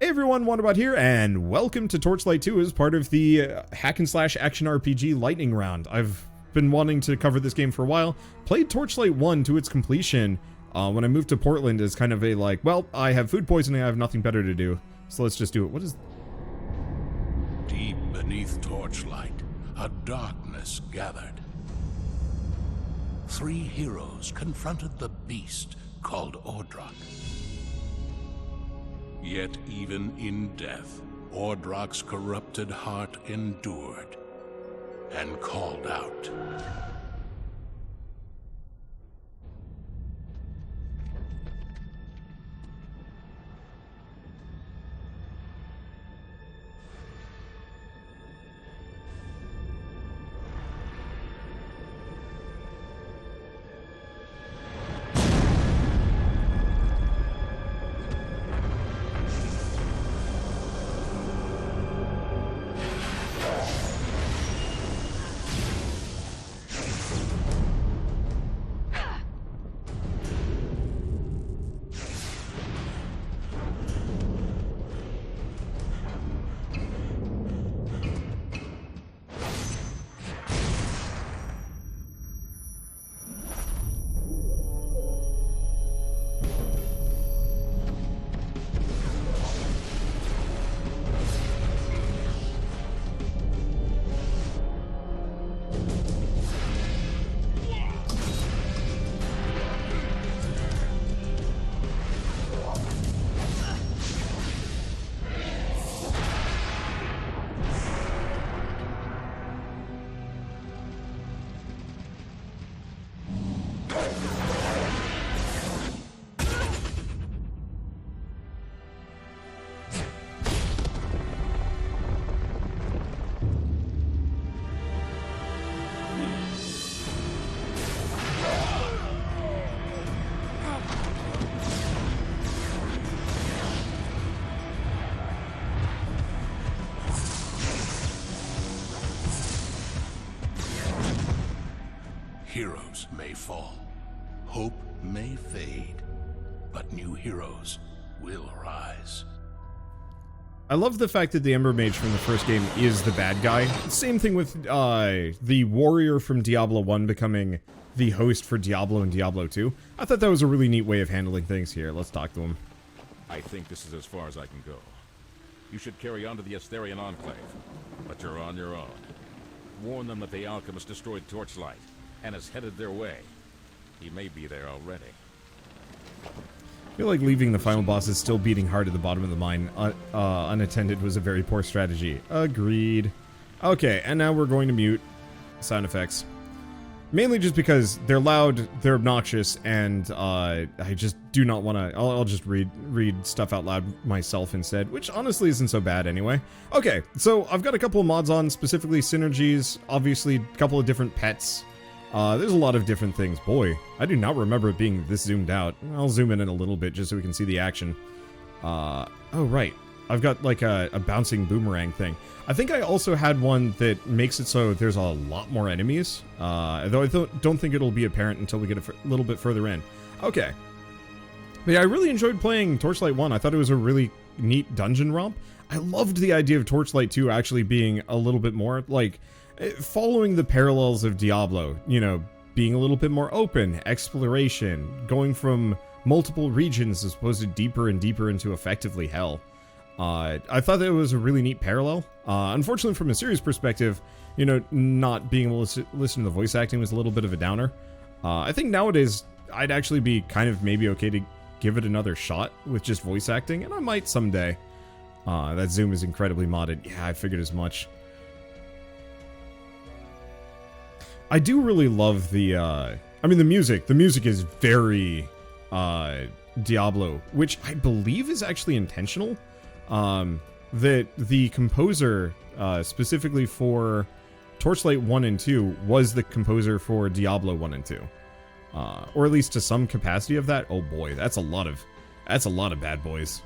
Hey everyone, Wanderbot here, and welcome to Torchlight 2 as part of the hack and slash action RPG lightning round. I've been wanting to cover this game for a while. Played Torchlight 1 to its completion when I moved to Portland as kind of a like, well, I have food poisoning, I have nothing better to do, so let's just do it. What is... Deep beneath Torchlight, a darkness gathered. 3 heroes confronted the beast called Ordrak. Yet even in death, Ordrak's corrupted heart endured and called out. Heroes may fall, hope may fade, but new heroes will rise. I love the fact that the Ember Mage from the first game is the bad guy. Same thing with the warrior from Diablo 1 becoming the host for Diablo and Diablo 2. I thought that was a really neat way of handling things here. Let's talk to him. I think this is as far as I can go. You should carry on to the Asterian Enclave, but you're on your own. Warn them that the alchemist destroyed Torchlight and is headed their way. He may be there already. I feel like leaving the final bosses still beating hard at the bottom of the mine unattended was a very poor strategy. Agreed. Okay, and now we're going to mute sound effects. Mainly just because they're loud, they're obnoxious, and I just do not want to... I'll just read stuff out loud myself instead, which honestly isn't so bad anyway. Okay, so I've got a couple of mods on, specifically synergies, obviously a couple of different pets. There's a lot of different things. Boy, I do not remember it being this zoomed out. I'll zoom in a little bit just so we can see the action. Oh, right. I've got like a bouncing boomerang thing. I think I also had one that makes it so there's a lot more enemies. Though I don't think it'll be apparent until we get a little bit further in. Okay. But yeah, I really enjoyed playing Torchlight 1. I thought it was a really neat dungeon romp. I loved the idea of Torchlight 2 actually being a little bit more, like... following the parallels of Diablo, you know, being a little bit more open, exploration, going from multiple regions as opposed to deeper and deeper into effectively hell. I thought that was a really neat parallel. Unfortunately, from a series perspective, you know, not being able to listen to the voice acting was a little bit of a downer. I think nowadays, I'd actually be kind of maybe okay to give it another shot with just voice acting, and I might someday. That zoom is incredibly modded. Yeah, I figured as much. I do really love the, I mean, the music. The music is very, Diablo, which I believe is actually intentional. That the composer, specifically for Torchlight 1 and 2, was the composer for Diablo 1 and 2. Or at least to some capacity of that. Oh boy, that's a lot of bad boys.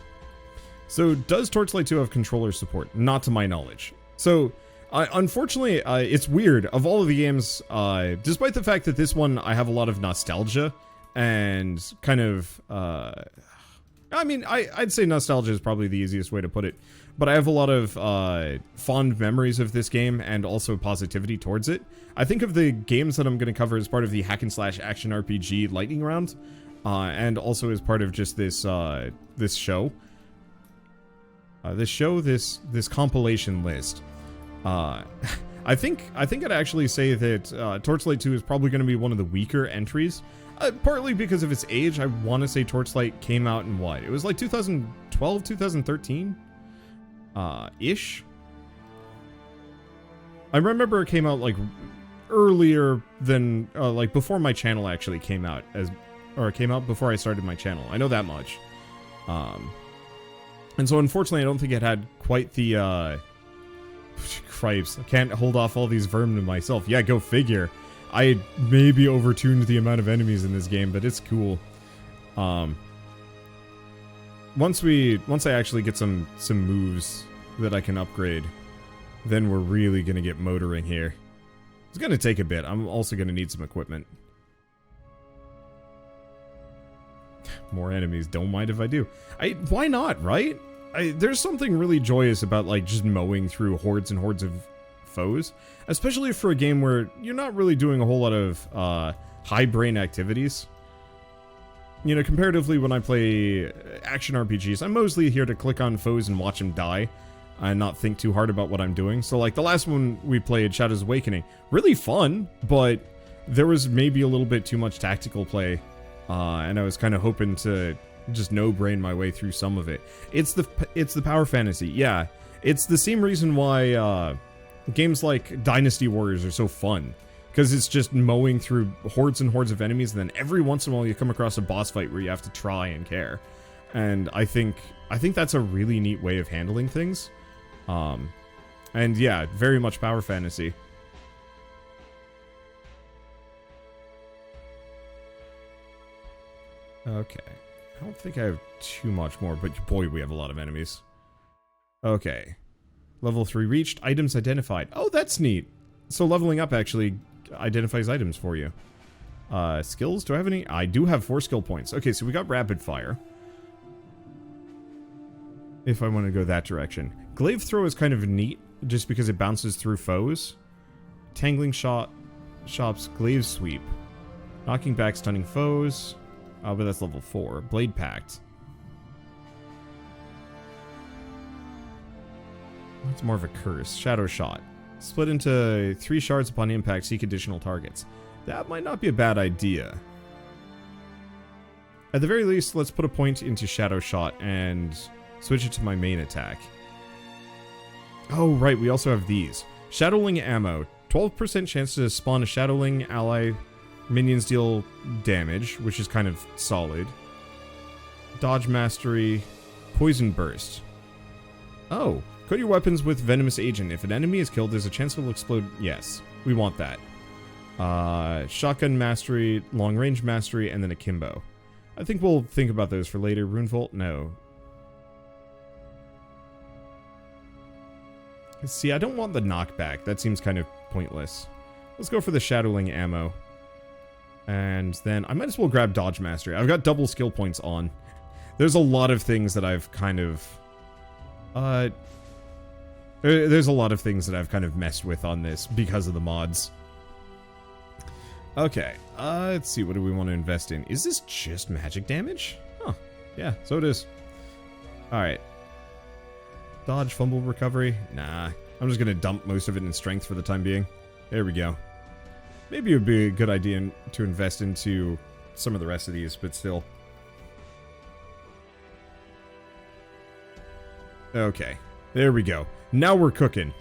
So, does Torchlight 2 have controller support? Not to my knowledge. So... unfortunately, it's weird. Of all of the games, despite the fact that this one I have a lot of nostalgia and kind of I mean, I'd say nostalgia is probably the easiest way to put it. But I have a lot of fond memories of this game and also positivity towards it. I think of the games that I'm going to cover as part of the hack and slash action RPG lightning round, and also as part of just this this show. This compilation list. I think I'd actually say that Torchlight 2 is probably going to be one of the weaker entries. Partly because of its age. I want to say Torchlight came out in what? It was like 2012, 2013? Ish? I remember it came out like earlier than, like before my channel actually came out, or it came out before I started my channel. I know that much. And so unfortunately I don't think it had quite the, cripes. I can't hold off all these vermin myself. Yeah, go figure. I maybe overtuned the amount of enemies in this game, but it's cool. Once I actually get some moves that I can upgrade, then we're really gonna get motoring here. It's gonna take a bit. I'm also gonna need some equipment. More enemies. Don't mind if I do. Why not, right? There's something really joyous about like just mowing through hordes and hordes of foes, especially for a game where you're not really doing a whole lot of high brain activities. You know, comparatively when I play action RPGs, I'm mostly here to click on foes and watch them die and not think too hard about what I'm doing. So like the last one we played, Shadows Awakening, really fun, but there was maybe a little bit too much tactical play, and I was kind of hoping to just no-brain my way through some of it. It's the power fantasy, yeah. It's the same reason why games like Dynasty Warriors are so fun, because it's just mowing through hordes and hordes of enemies, and then every once in a while you come across a boss fight where you have to try and care. And I think that's a really neat way of handling things. And yeah, very much power fantasy. Okay. I don't think I have too much more, but boy, we have a lot of enemies. Okay. Level 3 reached. Items identified. Oh, that's neat. So leveling up actually identifies items for you. Skills? Do I have any? I do have 4 skill points. Okay, so we got rapid fire. If I want to go that direction. Glaive throw is kind of neat, just because it bounces through foes. Tangling shops, glaive sweep. Knocking back stunning foes. But that's level 4. Blade pact. That's more of a curse. Shadow shot. Split into 3 shards upon impact, seek additional targets. That might not be a bad idea. At the very least, let's put a point into Shadow Shot and switch it to my main attack. Oh, right, we also have these. Shadowling ammo. 12% chance to spawn a Shadowling ally. Minions deal damage, which is kind of solid. Dodge mastery. Poison burst. Oh. Coat your weapons with venomous agent. If an enemy is killed, there's a chance it will explode. Yes, we want that. Shotgun mastery, long range mastery, and then akimbo. I think we'll think about those for later. Runevolt? No. See, I don't want the knockback. That seems kind of pointless. Let's go for the Shadowling ammo. And then I might as well grab Dodge Mastery. I've got double skill points on. There's a lot of things that I've kind of... There's a lot of things that I've kind of messed with on this because of the mods. Okay, let's see, what do we want to invest in? Is this just magic damage? Huh, yeah, so it is. Alright. Dodge, fumble, recovery? Nah, I'm just gonna dump most of it in strength for the time being. There we go. Maybe it would be a good idea to invest into some of the rest of these, but still. Okay, there we go. Now we're cooking.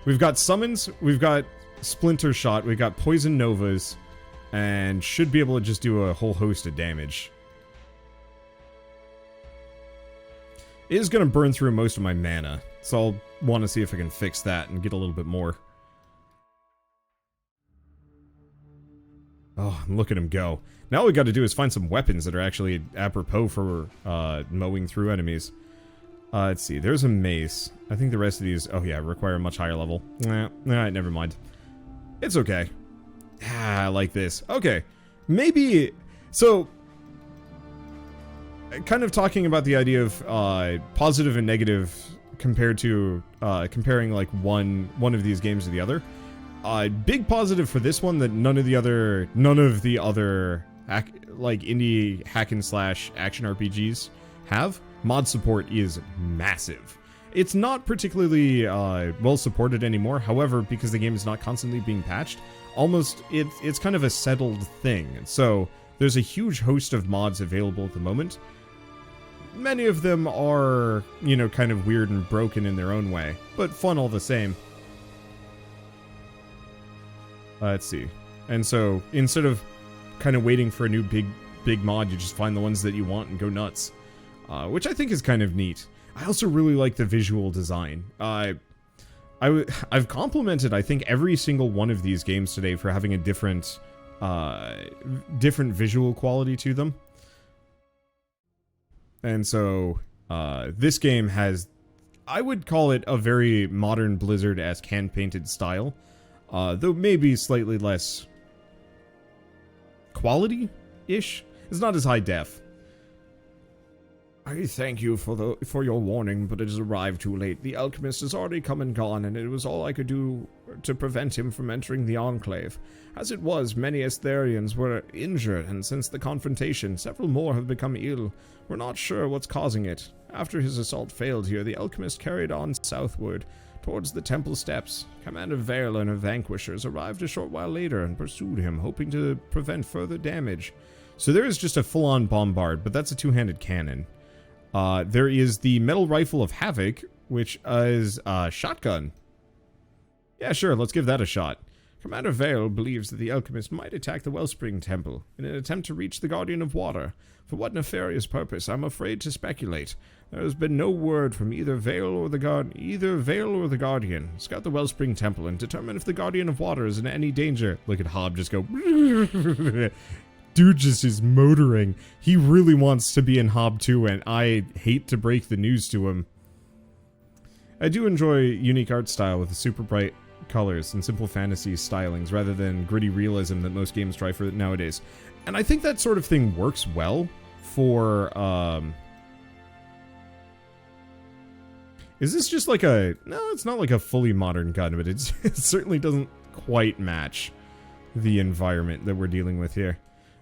We've got summons, we've got splinter shot, we've got poison novas, and should be able to just do a whole host of damage. It is going to burn through most of my mana, so I'll want to see if I can fix that and get a little bit more. Oh, and look at him go. Now all we got to do is find some weapons that are actually apropos for mowing through enemies. Let's see, there's a mace. I think the rest of these, oh yeah, require a much higher level. Nah, alright, never mind. It's okay. Ah, I like this. Okay, maybe, so, kind of talking about the idea of positive and negative compared to comparing like one of these games to the other. Big positive for this one that none of the other like indie hack and slash action RPGs have. Mod support is massive. It's not particularly well supported anymore. However, because the game is not constantly being patched, it's kind of a settled thing. So there's a huge host of mods available at the moment. Many of them are, you know, kind of weird and broken in their own way, but fun all the same. Let's see. And so instead of kind of waiting for a new big mod, you just find the ones that you want and go nuts, which I think is kind of neat. I also really like the visual design. I've complimented, I think, every single one of these games today for having a different visual quality to them. And so, this game has, I would call it a very modern Blizzard-esque hand-painted style, though maybe slightly less quality-ish. It's not as high def. I thank you for your warning, but it has arrived too late. The alchemist has already come and gone, and it was all I could do to prevent him from entering the Enclave. As it was, many Astharians were injured, and since the confrontation, several more have become ill. We're not sure what's causing it. After his assault failed here, the alchemist carried on southward, towards the temple steps. Commander Vale and her vanquishers arrived a short while later and pursued him, hoping to prevent further damage. So there is just a full-on bombard, but that's a two-handed cannon. There is the metal rifle of Havoc, which is a shotgun. Yeah, sure, let's give that a shot. Commander Vale believes that the alchemist might attack the Wellspring Temple in an attempt to reach the Guardian of Water. For what nefarious purpose, I'm afraid to speculate. There has been no word from either Vale or the Guardian. Scout the Wellspring Temple and determine if the Guardian of Water is in any danger. Look at Hob just go... Dude just is motoring. He really wants to be in Hob 2, and I hate to break the news to him. I do enjoy unique art style with the super bright colors and simple fantasy stylings rather than gritty realism that most games try for nowadays. And I think that sort of thing works well for, Is this just like a... No, it's not like a fully modern gun, but it certainly doesn't quite match the environment that we're dealing with here.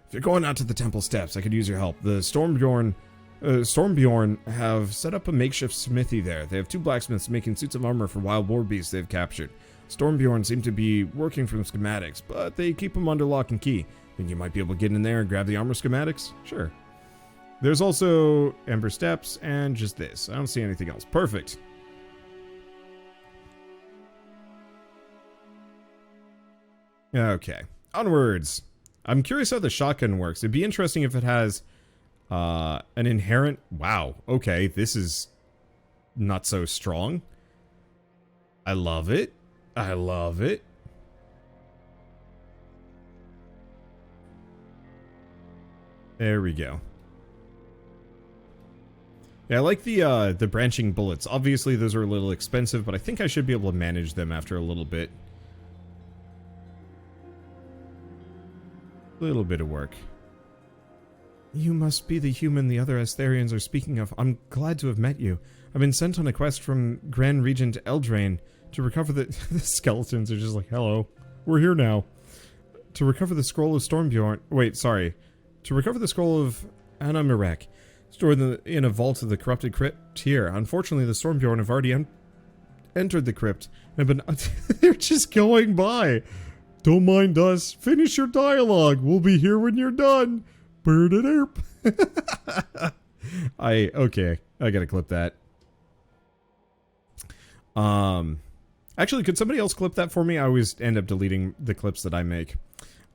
If you're going out to the temple steps, I could use your help. The Stormbjorn have set up a makeshift smithy there. They have 2 blacksmiths making suits of armor for wild war beasts they've captured. Stormbjorn seem to be working from schematics, but they keep them under lock and key. Think you might be able to get in there and grab the armor schematics? Sure. There's also Ember Steps and just this. I don't see anything else. Perfect. Okay. Onwards. I'm curious how the shotgun works. It'd be interesting if it has an inherent... Wow, okay, this is not so strong. I love it. I love it. There we go. Yeah, I like the branching bullets. Obviously, those are a little expensive, but I think I should be able to manage them after a little bit. Little bit of work. You must be the human the other Astharians are speaking of. I'm glad to have met you. I've been sent on a quest from Grand Regent Eldraine to recover the... the skeletons are just like, hello. We're here now. To recover the scroll of Stormbjorn... Wait, sorry. To recover the scroll of Anamirek, stored in a vault of the corrupted crypt here. Unfortunately, the Stormbjorn have already entered the crypt and have been... They're just going by. Don't mind us. Finish your dialogue. We'll be here when you're done. Bird-a-derp. Okay. I gotta clip that. Actually, could somebody else clip that for me? I always end up deleting the clips that I make.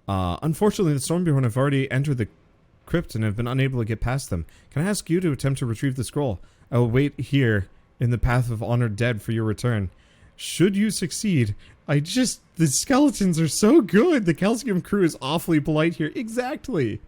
Unfortunately, the Stormbjorn have already entered the crypt and have been unable to get past them. Can I ask you to attempt to retrieve the scroll? I will wait here in the path of honored dead for your return. Should you succeed, the skeletons are so good. The Calcium crew is awfully polite here. Exactly.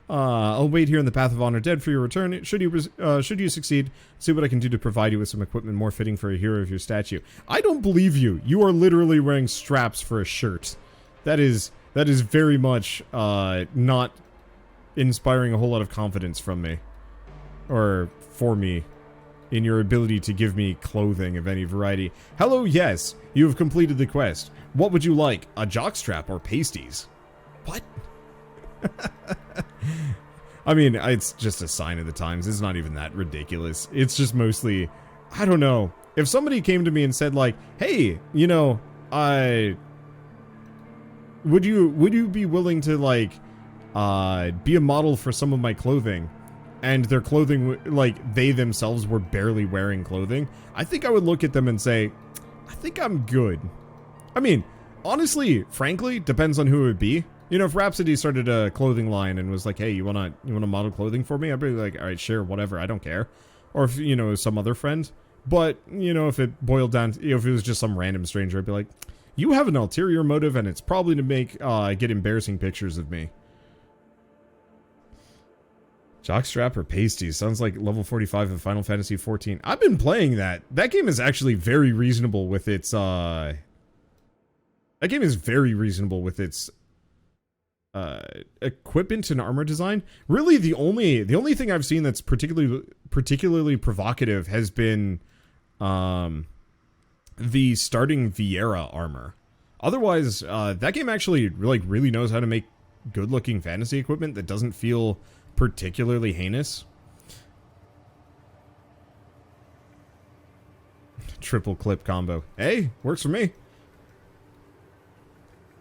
I'll wait here in the path of honor dead for your return. Should you succeed, see what I can do to provide you with some equipment more fitting for a hero of your statue. I don't believe you. You are literally wearing straps for a shirt. That is very much not inspiring a whole lot of confidence from me. Or for me. In your ability to give me clothing of any variety. Hello, yes, you have completed the quest. What would you like? A jockstrap or pasties? What? I mean, it's just a sign of the times. It's not even that ridiculous. It's just mostly, I don't know. If somebody came to me and said like, hey, you know, would you be willing to like, be a model for some of my clothing? And their clothing, like, they themselves were barely wearing clothing, I think I would look at them and say, I think I'm good. I mean, honestly, frankly, depends on who it would be. You know, if Rhapsody started a clothing line and was like, hey, you wanna model clothing for me? I'd be like, alright, sure, whatever, I don't care. Or if, you know, some other friend. But, you know, if it boiled down to, you know, if it was just some random stranger, I'd be like, you have an ulterior motive and it's probably to make, get embarrassing pictures of me. Jockstrap or pasties? Sounds like level 45 of Final Fantasy XIV. I've been playing that. That game is actually very reasonable with its, That game is very reasonable with its, equipment and armor design. Really, the only thing I've seen that's particularly provocative has been, the starting Viera armor. Otherwise, that game actually, like, really knows how to make good-looking fantasy equipment that doesn't feel particularly heinous. Triple clip combo. Hey, works for me.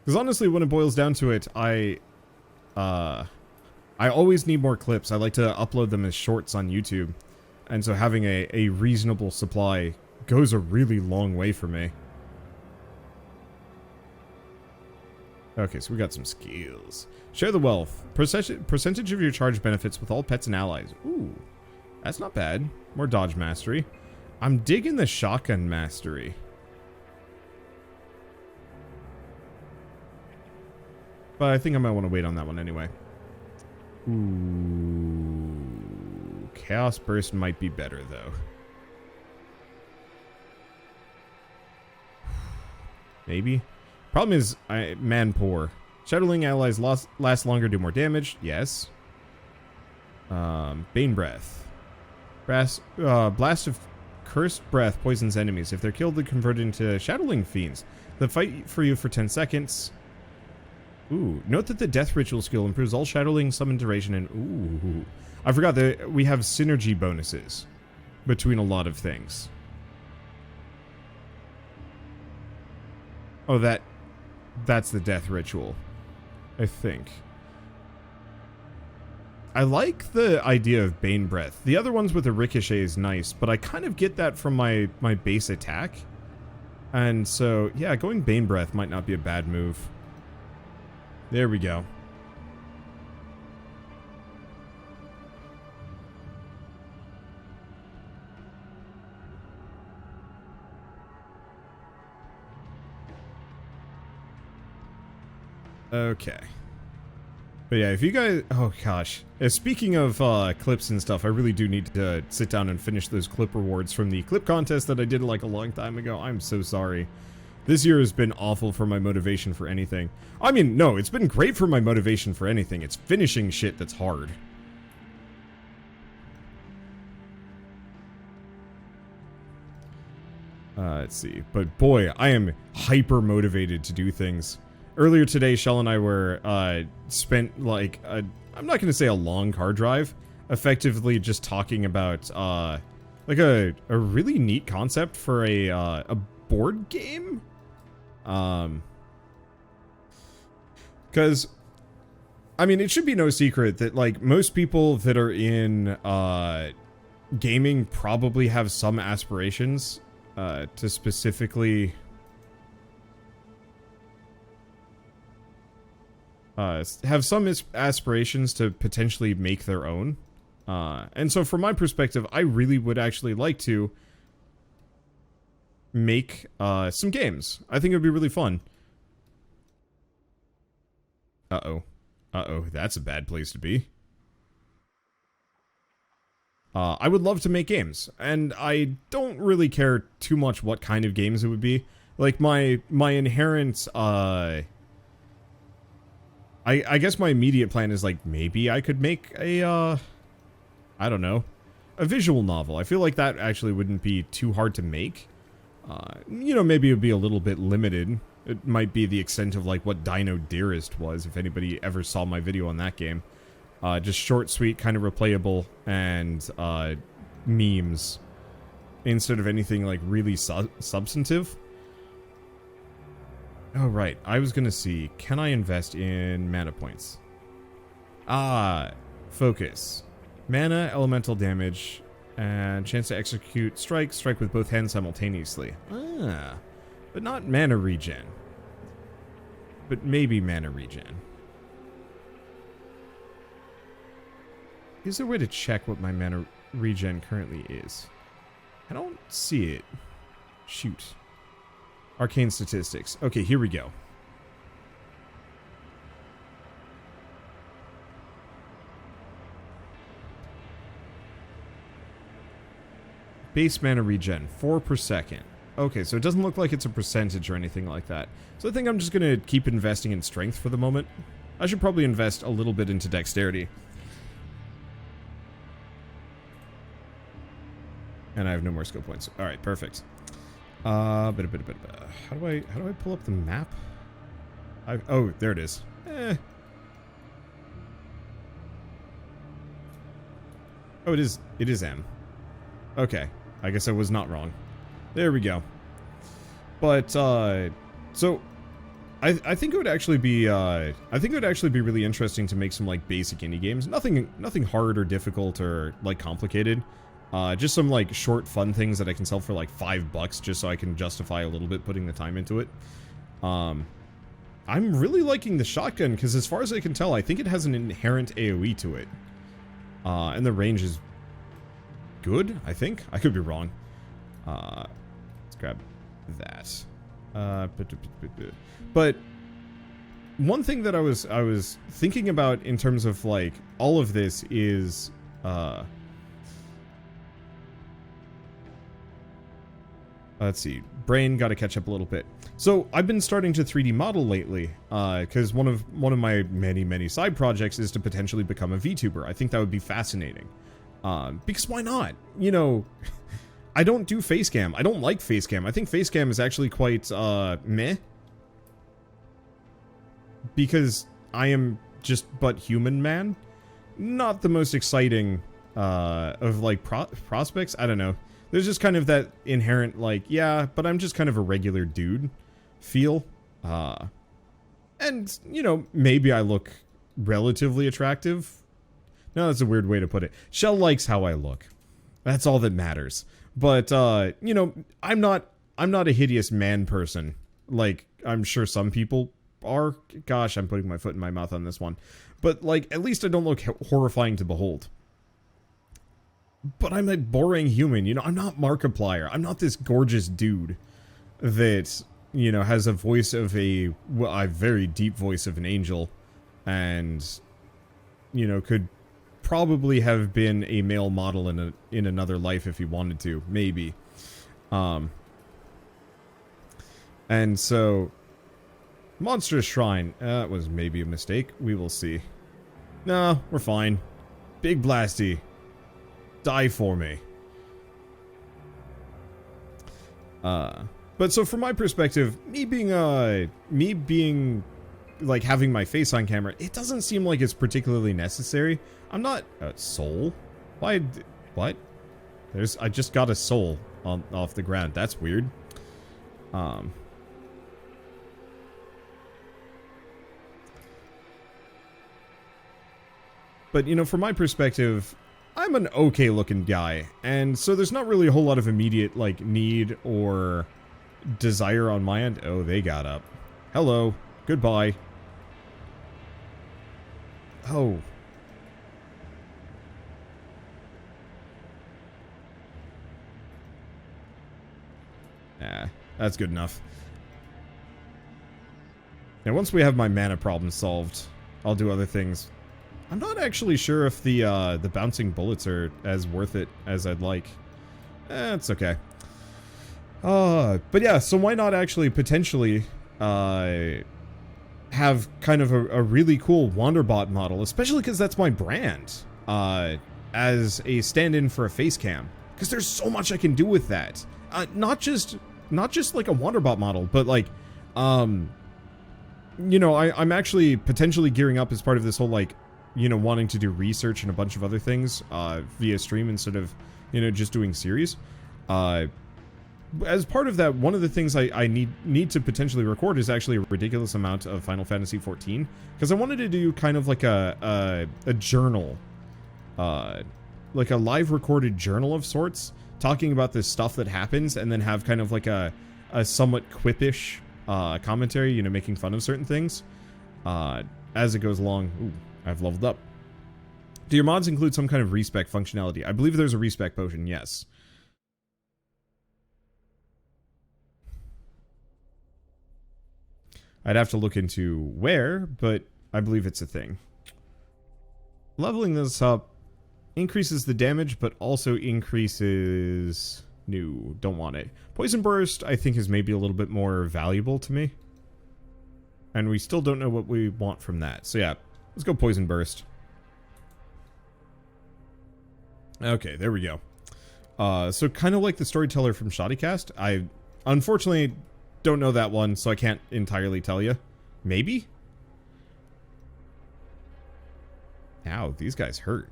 Because honestly, when it boils down to it, I always need more clips. I like to upload them as shorts on YouTube. And so having a reasonable supply goes a really long way for me. Okay, so we got some skills. Share the wealth. Percentage of your charge benefits with all pets and allies. Ooh, that's not bad. More dodge mastery. I'm digging the shotgun mastery. But I think I might want to wait on that one anyway. Ooh, Chaos Burst might be better though. Maybe. Problem is, man poor. Shadowling allies last longer, do more damage. Yes. Bane Breath. Blast of Cursed Breath poisons enemies. If they're killed, they're converted into Shadowling Fiends. They fight for you for 10 seconds. Ooh. Note that the Death Ritual skill improves all Shadowling summon duration and... Ooh. I forgot that we have synergy bonuses between a lot of things. Oh, that's the Death Ritual, I think. I like the idea of Bane Breath. The other ones with the Ricochet is nice, but I kind of get that from my base attack. And so, yeah, going Bane Breath might not be a bad move. There we go. Okay. But yeah, if you guys... Oh, gosh. Speaking of clips and stuff, I really do need to sit down and finish those clip rewards from the clip contest that I did like a long time ago. I'm so sorry. This year has been awful for my motivation for anything. I mean, no, it's been great for my motivation for anything. It's finishing shit that's hard. Let's see. But boy, I am hyper motivated to do things. Earlier today, Shell and I were, spent, like, I'm not going to say a long car drive, effectively just talking about, like, a really neat concept for a board game? Because, I mean, it should be no secret that, like, most people that are in, gaming probably have some aspirations, to specifically... have some aspirations to potentially make their own. And so from my perspective, I really would actually like to make some games. I think it would be really fun. Uh-oh. Uh-oh, that's a bad place to be. I would love to make games, and I don't really care too much what kind of games it would be. Like, my inherent, I guess my immediate plan is like, maybe I could make a, I don't know, a visual novel. I feel like that actually wouldn't be too hard to make. You know, maybe it would be a little bit limited. It might be the extent of like what Dino Dearest was, if anybody ever saw my video on that game. Just short, sweet, kind of replayable, and memes, instead of anything like really substantive. Oh, right. I was gonna see, can I invest in mana points? Focus. Mana, elemental damage, and chance to execute strike with both hands simultaneously. But not mana regen. But maybe mana regen. Is there a way to check what my mana regen currently is? I don't see it. Shoot. Arcane statistics. Okay, here we go. Base mana regen, 4 per second. Okay, so it doesn't look like it's a percentage or anything like that. So I think I'm just going to keep investing in strength for the moment. I should probably invest a little bit into dexterity. And I have no more skill points. Alright, perfect. How do I pull up the map? Oh, there it is. Oh, it is M. Okay, I guess I was not wrong. There we go. But so I think it would actually be really interesting to make some like basic indie games. Nothing hard or difficult or like complicated. Just some like short fun things that I can sell for like $5 just so I can justify a little bit putting the time into it. I'm really liking the shotgun because as far as I can tell, I think it has an inherent AoE to it. And the range is good, I think. I could be wrong. Let's grab that. But one thing that I was thinking about in terms of like all of this is let's see. Brain got to catch up a little bit. So I've been starting to 3D model lately, because one of my many side projects is to potentially become a VTuber. I think that would be fascinating. Because why not? You know, I don't do face cam. I don't like face cam. I think face cam is actually quite meh. Because I am just but human man. Not the most exciting of like prospects. I don't know. There's just kind of that inherent, like, yeah, but I'm just kind of a regular dude feel. And, you know, maybe I look relatively attractive. No, that's a weird way to put it. Shell likes how I look. That's all that matters. But, you know, I'm not a hideous man person. Like, I'm sure some people are. Gosh, I'm putting my foot in my mouth on this one. But, like, at least I don't look horrifying to behold. But I'm a boring human, you know, I'm not Markiplier. I'm not this gorgeous dude that, you know, has a voice of a very deep voice of an angel and, you know, could probably have been a male model in another life if he wanted to, maybe. And so, Monstrous Shrine, that was maybe a mistake. We will see. No, we're fine. Big Blasty. Die for me. But so from my perspective, me being like having my face on camera, it doesn't seem like it's particularly necessary. I'm not soul. Why? What? I just got a soul off the ground. That's weird. But you know, from my perspective, I'm an okay looking guy, and so there's not really a whole lot of immediate, like, need or desire on my end. Oh, they got up. Hello. Goodbye. Oh. Nah, that's good enough. Now, once we have my mana problem solved, I'll do other things. I'm not actually sure if the bouncing bullets are as worth it as I'd like. It's okay. But yeah, so why not actually potentially have kind of a really cool Wanderbot model, especially because that's my brand, as a stand-in for a face cam. Because there's so much I can do with that. Not just like a Wanderbot model, but like, you know, I'm actually potentially gearing up as part of this whole, like, you know, wanting to do research and a bunch of other things, via stream instead of, you know, just doing series. As part of that, one of the things I need to potentially record is actually a ridiculous amount of Final Fantasy XIV, because I wanted to do kind of like a journal, like a live recorded journal of sorts, talking about this stuff that happens, and then have kind of like a somewhat quippish commentary, you know, making fun of certain things as it goes along. Ooh, I've leveled up. Do your mods include some kind of respec functionality? I believe there's a respec potion, yes. I'd have to look into where, but I believe it's a thing. Leveling this up increases the damage, but also increases... No, don't want it. Poison Burst, I think, is maybe a little bit more valuable to me. And we still don't know what we want from that. So yeah, let's go Poison Burst. Okay, there we go. So kind of like the storyteller from Shoddycast, I unfortunately don't know that one, so I can't entirely tell you. Maybe? Ow, these guys hurt.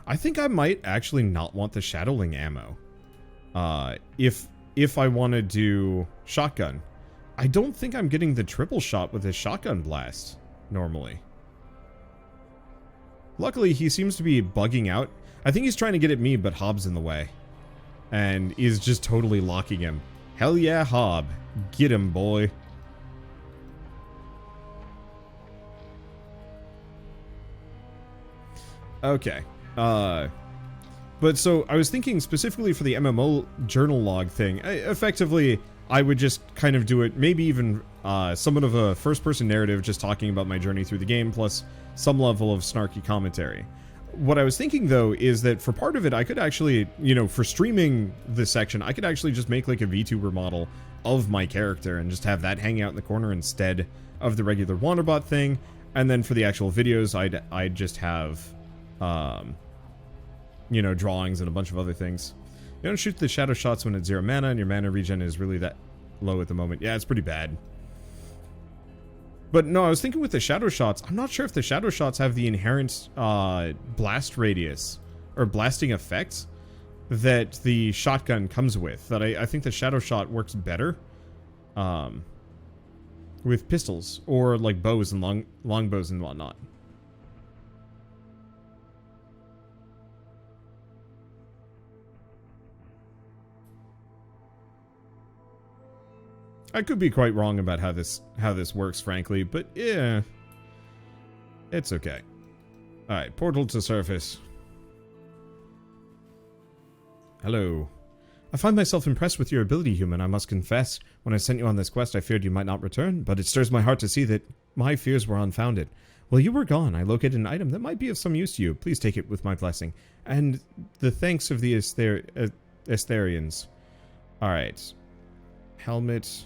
I think I might actually not want the Shadowling ammo. If I want to do shotgun. I don't think I'm getting the triple shot with his shotgun blast, normally. Luckily, he seems to be bugging out. I think he's trying to get at me, but Hobb's in the way. And is just totally locking him. Hell yeah, Hobb. Get him, boy. Okay. But so, I was thinking specifically for the MMO journal log thing. Effectively, I would just kind of do it, maybe even somewhat of a first-person narrative, just talking about my journey through the game, plus some level of snarky commentary. What I was thinking, though, is that for part of it, I could actually, you know, for streaming this section, I could actually just make like a VTuber model of my character and just have that hang out in the corner instead of the regular Wanderbot thing. And then for the actual videos, I'd just have, you know, drawings and a bunch of other things. You don't shoot the shadow shots when it's 0 mana, and your mana regen is really that low at the moment. Yeah, it's pretty bad. But no, I was thinking with the shadow shots, I'm not sure if the shadow shots have the inherent blast radius or blasting effects that the shotgun comes with. That I think the shadow shot works better with pistols or like bows and long bows and whatnot. I could be quite wrong about how this works, frankly, but yeah, it's okay. All right, portal to surface. Hello. I find myself impressed with your ability, human, I must confess. When I sent you on this quest, I feared you might not return, but it stirs my heart to see that my fears were unfounded. While you were gone, I located an item that might be of some use to you. Please take it with my blessing. And the thanks of the Asterians. Alright. Helmet.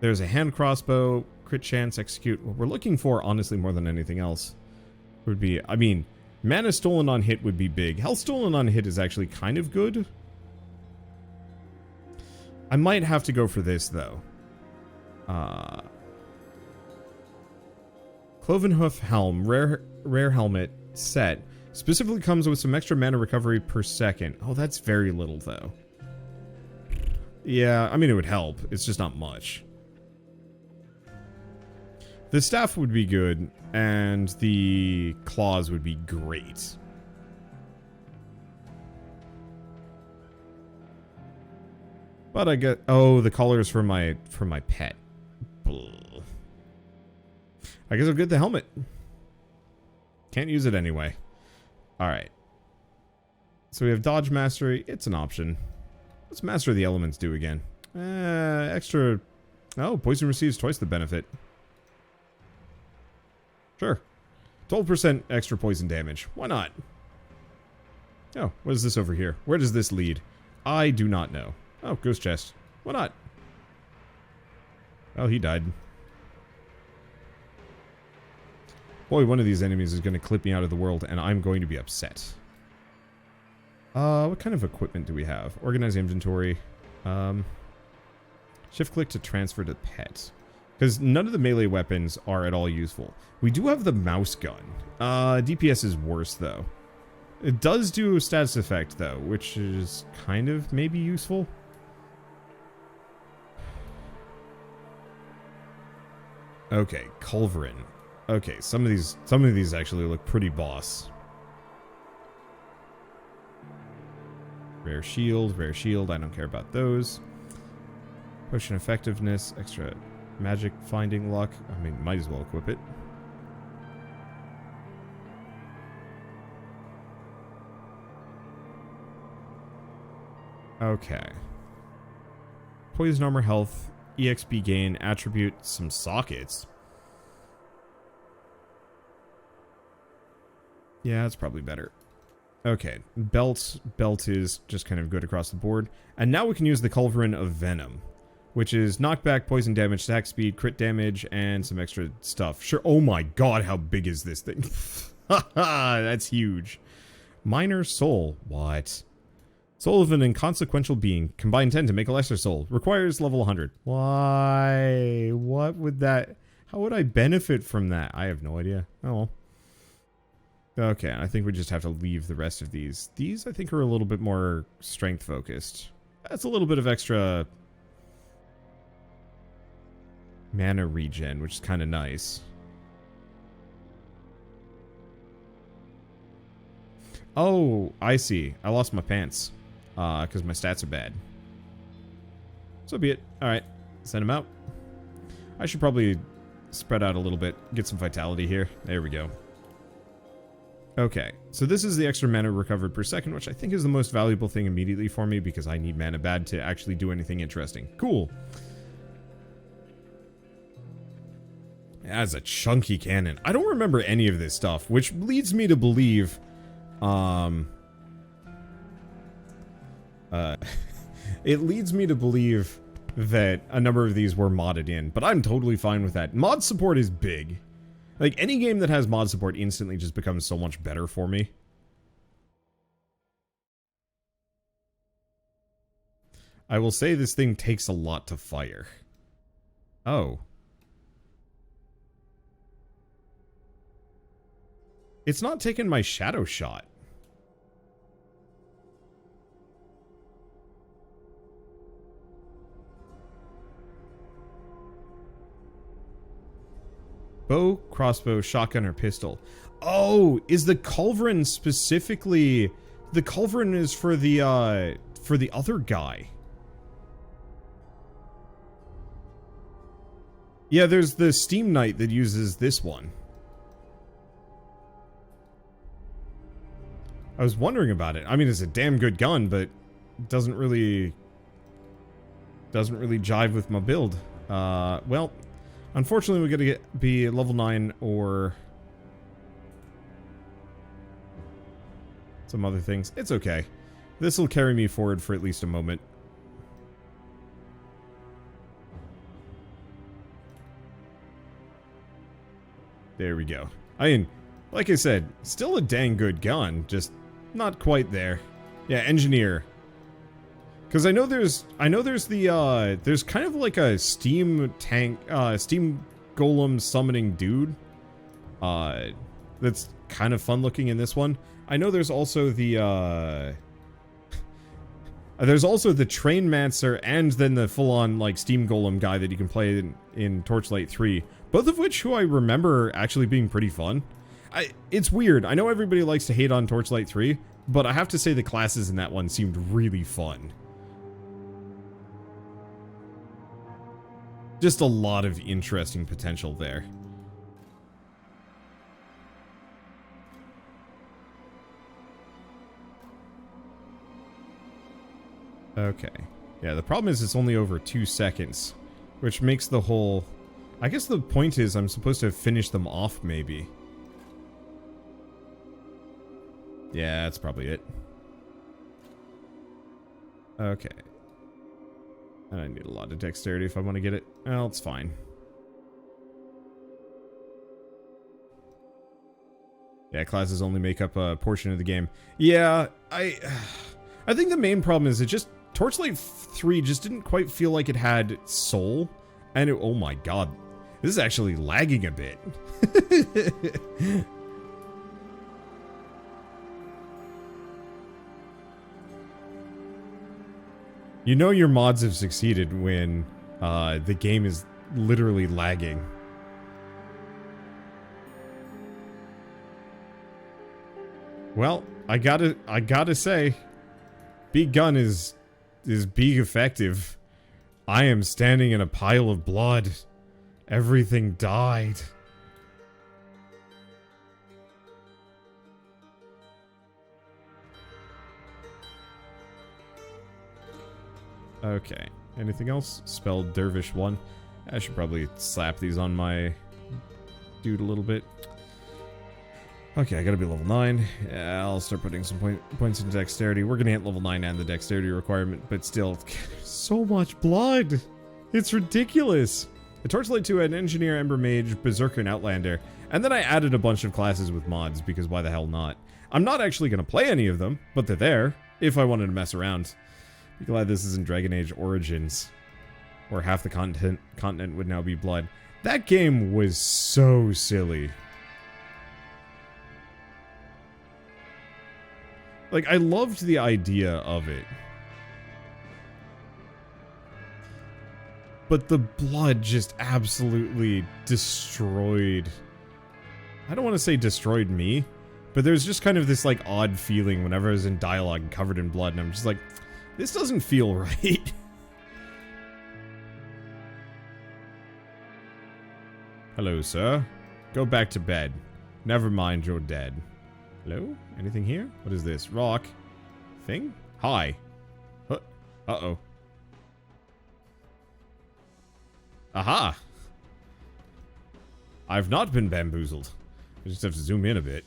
There's a hand crossbow, crit chance, execute. What we're looking for, honestly, more than anything else, would be, I mean, mana stolen on hit would be big. Health stolen on hit is actually kind of good. I might have to go for this, though. Cloven Hoof Helm, rare helmet, set. Specifically comes with some extra mana recovery per second. Oh, that's very little, though. Yeah, I mean, it would help. It's just not much. The staff would be good, and the claws would be great. But I get... Oh, the collar is for my pet. Blah. I guess I'll get the helmet. Can't use it anyway. Alright. So we have dodge mastery. It's an option. What's master of the elements do again? Extra... Oh, poison receives twice the benefit. Sure. 12% extra poison damage. Why not? Oh, what is this over here? Where does this lead? I do not know. Oh, ghost chest. Why not? Oh, he died. Boy, one of these enemies is going to clip me out of the world, and I'm going to be upset. What kind of equipment do we have? Organize inventory. Shift click to transfer to pet. Because none of the melee weapons are at all useful. We do have the mouse gun. DPS is worse, though. It does do a status effect, though, which is kind of maybe useful. Okay, Culverin. Okay, some of these actually look pretty boss. Rare shield, I don't care about those. Potion effectiveness, extra magic finding luck. I mean, might as well equip it. Okay. Poison armor health, EXP gain, attribute, some sockets. Yeah, that's probably better. Okay, belt is just kind of good across the board. And now we can use the Culverin of Venom, which is knockback, poison damage, attack speed, crit damage, and some extra stuff. Sure. Oh my god, how big is this thing? Haha, that's huge. Minor soul. What? Soul of an inconsequential being. Combine 10 to make a lesser soul. Requires level 100. Why? What would that... How would I benefit from that? I have no idea. Oh well. Okay, I think we just have to leave the rest of these. These, I think, are a little bit more strength-focused. That's a little bit of extra mana regen, which is kind of nice. Oh, I see. I lost my pants. Because my stats are bad. So be it. Alright, send them out. I should probably spread out a little bit. Get some vitality here. There we go. Okay, so this is the extra mana recovered per second, which I think is the most valuable thing immediately for me because I need mana bad to actually do anything interesting. Cool. That's a chunky cannon. I don't remember any of this stuff, which leads me to believe, it leads me to believe that a number of these were modded in, but I'm totally fine with that. Mod support is big. Like, any game that has mod support instantly just becomes so much better for me. I will say this thing takes a lot to fire. Oh. It's not taking my shadow shot. Bow, crossbow, shotgun, or pistol. Oh, is the Culverin specifically... The Culverin is for the other guy. Yeah, there's the Steam Knight that uses this one. I was wondering about it. I mean, it's a damn good gun, but doesn't really jive with my build. Well... Unfortunately, we're gonna be level 9 or some other things. It's okay. This will carry me forward for at least a moment. There we go. I mean, like I said, still a dang good gun, just not quite there. Yeah, engineer. Because I know there's the, there's kind of like a steam tank, steam golem summoning dude. That's kind of fun looking in this one. I know there's also the, there's also the Trainmancer and then the full-on, like, steam golem guy that you can play in Torchlight 3. Both of which who I remember actually being pretty fun. It's weird. I know everybody likes to hate on Torchlight 3, but I have to say the classes in that one seemed really fun. Just a lot of interesting potential there. Okay. Yeah, the problem is it's only over 2 seconds, which makes the whole... I guess the point is I'm supposed to finish them off, maybe. Yeah, that's probably it. Okay. And I need a lot of dexterity if I want to get it. Well, it's fine. Yeah, classes only make up a portion of the game. Yeah, I think the main problem is it just... Torchlight 3 just didn't quite feel like it had soul. And it, oh my god. This is actually lagging a bit. You know your mods have succeeded when the game is literally lagging. Well, I gotta say, Big Gun is being effective. I am standing in a pile of blood. Everything died. Okay. Anything else? Spell Dervish 1. I should probably slap these on my dude a little bit. Okay, I gotta be level 9. Yeah, I'll start putting some points in dexterity. We're gonna hit level 9 and the dexterity requirement, but still, so much blood! It's ridiculous! The Torchlight II had Engineer, Ember Mage, Berserker, and Outlander, and then I added a bunch of classes with mods, because why the hell not? I'm not actually gonna play any of them, but they're there, if I wanted to mess around. Be glad this isn't Dragon Age Origins, or half the continent would now be blood. That game was so silly. Like, I loved the idea of it. But the blood just absolutely destroyed... I don't want to say destroyed me, but there's just kind of this, like, odd feeling whenever I was in dialogue and covered in blood, and I'm just like, this doesn't feel right. Hello, sir. Go back to bed. Never mind, you're dead. Hello? Anything here? What is this? Rock? Thing? Hi. Uh-oh. Aha! I've not been bamboozled. I just have to zoom in a bit.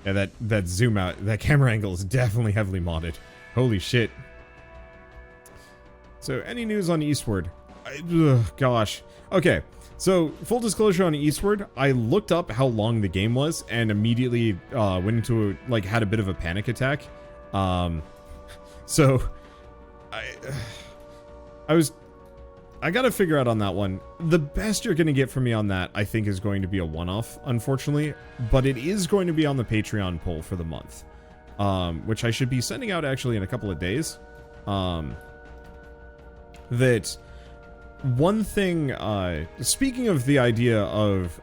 Yeah, that zoom out, that camera angle is definitely heavily modded. Holy shit. So, any news on Eastward? Gosh. Okay, so, full disclosure on Eastward, I looked up how long the game was, and immediately went into, had a bit of a panic attack. So, I gotta figure out on that one. The best you're gonna get from me on that, I think, is going to be a one-off, unfortunately. But it is going to be on the Patreon poll for the month. Which I should be sending out, actually, in a couple of days. That... One thing, speaking of the idea of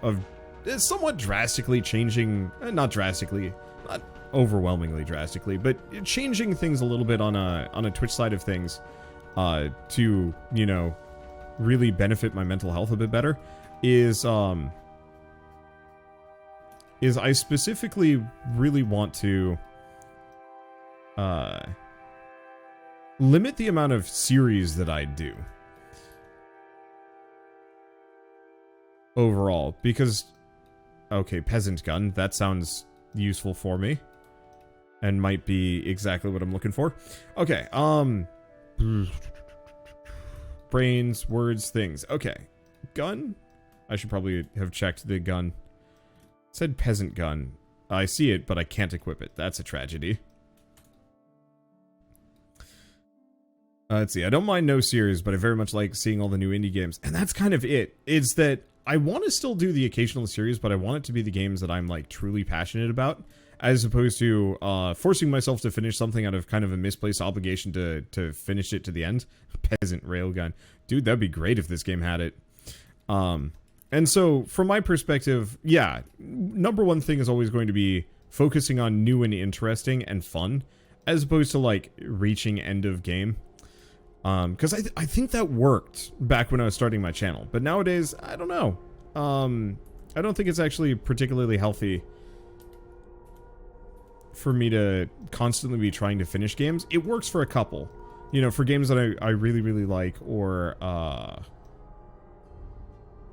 somewhat drastically changing, not drastically, not overwhelmingly drastically, but changing things a little bit on a Twitch side of things, to, you know, really benefit my mental health a bit better, is I specifically really want to, limit the amount of series that I do. Overall, because... Okay, Peasant Gun. That sounds useful for me. And might be exactly what I'm looking for. Okay, brains, words, things. Okay. Gun? I should probably have checked the gun. It said Peasant Gun. I see it, but I can't equip it. That's a tragedy. Let's see. I don't mind no series, but I very much like seeing all the new indie games. And that's kind of it. It's that... I want to still do the occasional series, but I want it to be the games that I'm, like, truly passionate about, as opposed to forcing myself to finish something out of kind of a misplaced obligation to finish it to the end. Peasant Railgun. Dude, that'd be great if this game had it. And so, from my perspective, yeah, number one thing is always going to be focusing on new and interesting and fun, as opposed to, like, reaching end of game. Because I think that worked back when I was starting my channel. But nowadays, I don't know. I don't think it's actually particularly healthy for me to constantly be trying to finish games. It works for a couple. You know, for games that I really, really like, or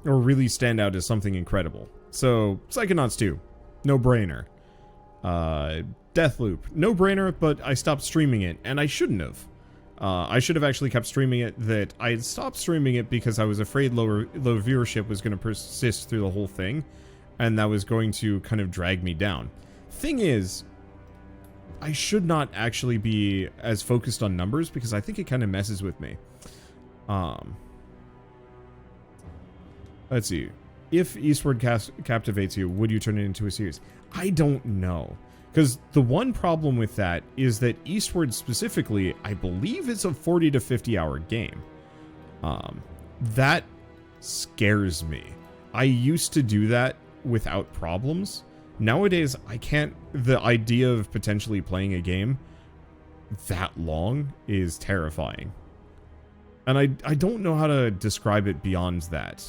really stand out as something incredible. So, Psychonauts 2. No-brainer. Deathloop. No-brainer, but I stopped streaming it, and I shouldn't have. I should have actually kept streaming it. That I had stopped streaming it because I was afraid low viewership was going to persist through the whole thing, and that was going to kind of drag me down. Thing is, I should not actually be as focused on numbers because I think it kind of messes with me. Let's see. If Eastward captivates you, would you turn it into a series? I don't know. Because the one problem with that is that Eastward specifically, I believe it's a 40 to 50 hour game. That scares me. I used to do that without problems. Nowadays, I can't. The idea of potentially playing a game that long is terrifying. And I don't know how to describe it beyond that.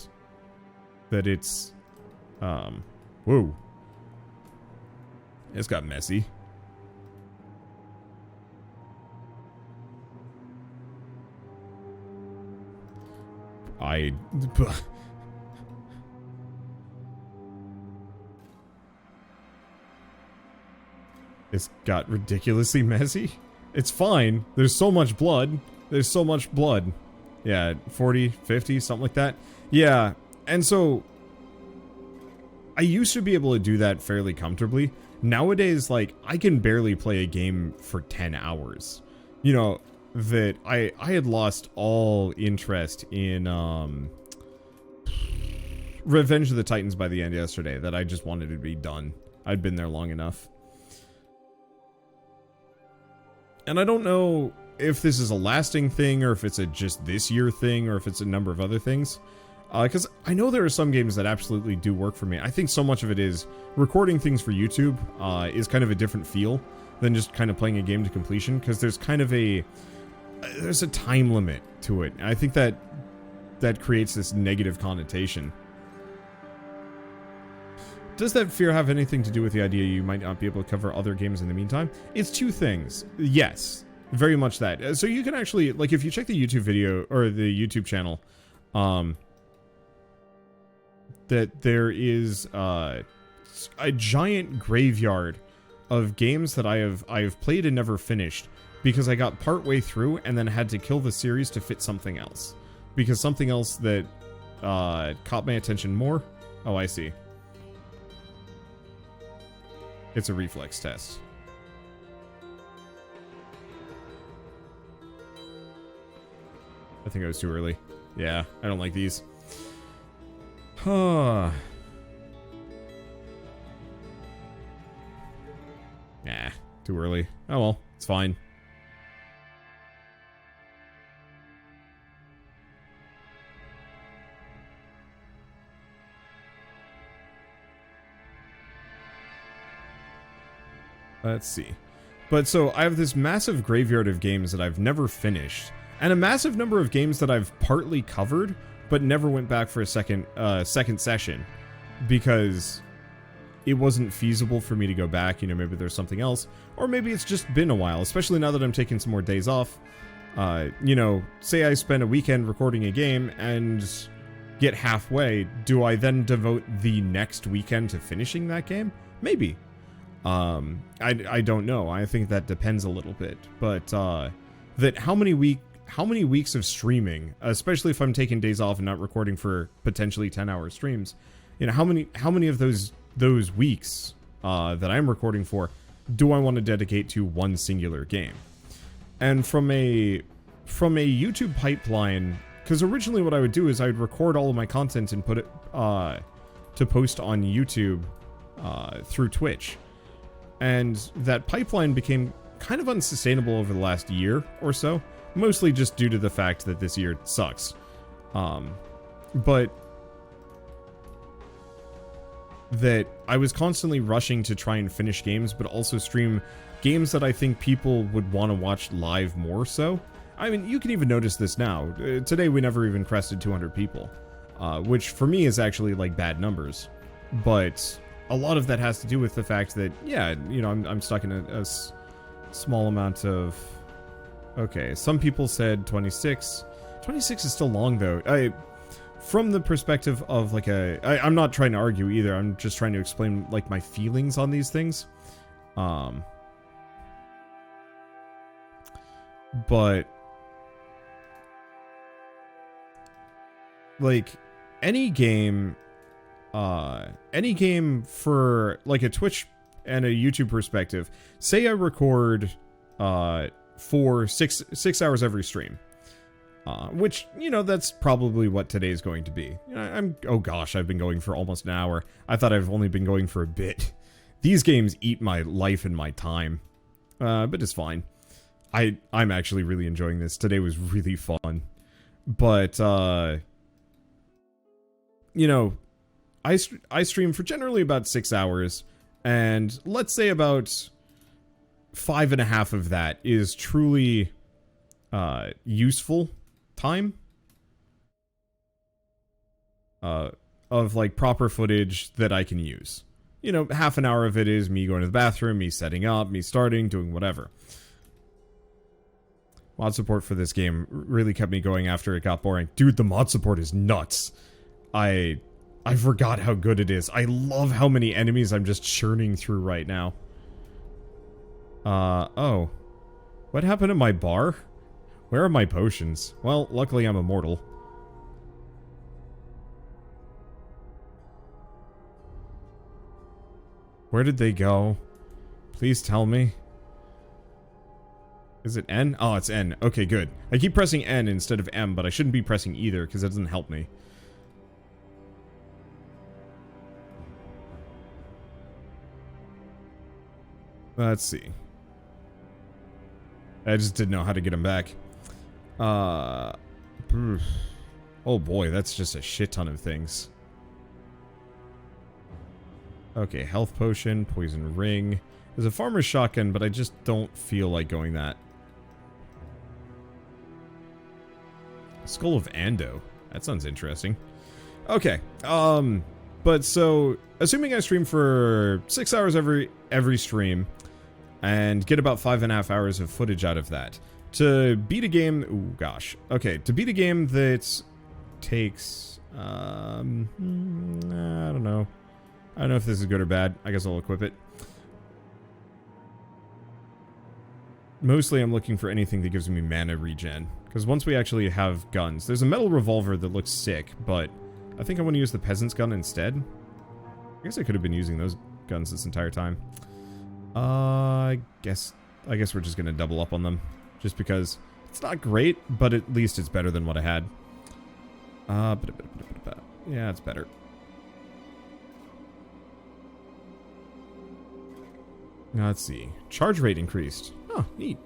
That it's, whoa. It's got messy. It's got ridiculously messy. It's fine. There's so much blood. There's so much blood. Yeah, 40, 50, something like that. Yeah, and so I used to be able to do that fairly comfortably. Nowadays, like, I can barely play a game for 10 hours. You know, that I had lost all interest in Revenge of the Titans by the end yesterday, that I just wanted to be done. I'd been there long enough. And I don't know if this is a lasting thing, or if it's a just this year thing, or if it's a number of other things. Because I know there are some games that absolutely do work for me. I think so much of it is recording things for YouTube is kind of a different feel than just kind of playing a game to completion, because there's kind of there's a time limit to it. I think that creates this negative connotation. Does that fear have anything to do with the idea you might not be able to cover other games in the meantime? It's two things. Yes, very much that. So you can actually, like, if you check the YouTube video, or the YouTube channel, that there is a giant graveyard of games that I have played and never finished because I got partway through and then had to kill the series to fit something else, because something else that caught my attention more. Oh, I see. It's a reflex test. I think I was too early. Yeah, I don't like these. Huh. Nah, too early. Oh well, it's fine. Let's see. But so I have this massive graveyard of games that I've never finished, and a massive number of games that I've partly covered but never went back for a second session because it wasn't feasible for me to go back. You know, maybe there's something else, or maybe it's just been a while, especially now that I'm taking some more days off. You know, say I spend a weekend recording a game and get halfway, do I then devote the next weekend to finishing that game? Maybe. I don't know. I think that depends a little bit, but that how many weeks of streaming, especially if I'm taking days off and not recording for potentially 10-hour streams, you know, how many of those weeks that I'm recording for do I want to dedicate to one singular game? And from a YouTube pipeline, because originally what I would do is I would record all of my content and put it to post on YouTube through Twitch. And that pipeline became kind of unsustainable over the last year or so, mostly just due to the fact that this year sucks. But that I was constantly rushing to try and finish games, but also stream games that I think people would want to watch live more so. I mean, you can even notice this now. Today we never even crested 200 people, which for me is actually like bad numbers. But a lot of that has to do with the fact that, yeah, you know, I'm stuck in a small amount of... Okay, some people said 26. 26 is still long, though. From the perspective of, like, I'm not trying to argue either. I'm just trying to explain, like, my feelings on these things. But like, any game for, like, a Twitch and a YouTube perspective, say I record, for six hours every stream. Which, you know, that's probably what today's going to be. Oh gosh, I've been going for almost an hour. I thought I've only been going for a bit. These games eat my life and my time. But it's fine. I'm actually really enjoying this. Today was really fun. But, you know, I stream for generally about 6 hours, and let's say about 5.5 of that is truly, useful time. Of, like, proper footage that I can use. You know, half an hour of it is me going to the bathroom, me setting up, me starting, doing whatever. Mod support for this game really kept me going after it got boring. Dude, the mod support is nuts. I forgot how good it is. I love how many enemies I'm just churning through right now. Oh. What happened to my bar? Where are my potions? Well, luckily I'm immortal. Where did they go? Please tell me. Is it N? Oh, it's N. Okay, good. I keep pressing N instead of M, but I shouldn't be pressing either, because that doesn't help me. Let's see. I just didn't know how to get him back. Oh boy, that's just a shit ton of things. Okay, health potion, poison ring. There's a farmer's shotgun, but I just don't feel like going that. Skull of Ando. That sounds interesting. Okay, but so, assuming I stream for 6 hours every stream, and get about 5.5 hours of footage out of that. To beat a game, ooh gosh. Okay, to beat a game that takes, I don't know. I don't know if this is good or bad. I guess I'll equip it. Mostly I'm looking for anything that gives me mana regen. Because once we actually have guns, there's a metal revolver that looks sick, but I think I want to use the peasant's gun instead. I guess I could have been using those guns this entire time. I guess we're just gonna double up on them. Just because it's not great, but at least it's better than what I had. Yeah, it's better. Now, let's see. Charge rate increased. Oh, neat.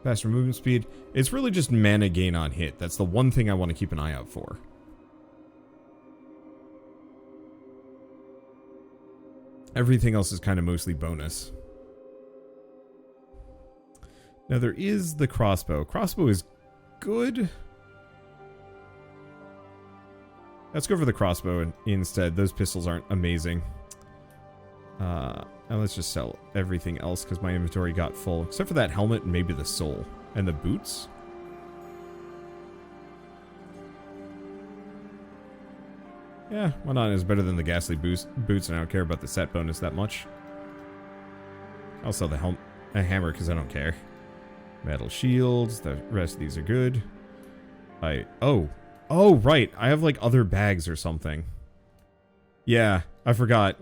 Faster movement speed. It's really just mana gain on hit. That's the one thing I want to keep an eye out for. Everything else is kind of mostly bonus. Now, there is the crossbow. Crossbow is good. Let's go for the crossbow instead. Those pistols aren't amazing. Now let's just sell everything else because my inventory got full. Except for that helmet and maybe the soul. And the boots? Yeah, why not? It's better than the ghastly boots, and I don't care about the set bonus that much. I'll sell the hammer because I don't care. Metal shields. The rest of these are good. Oh, right. I have like other bags or something. Yeah, I forgot.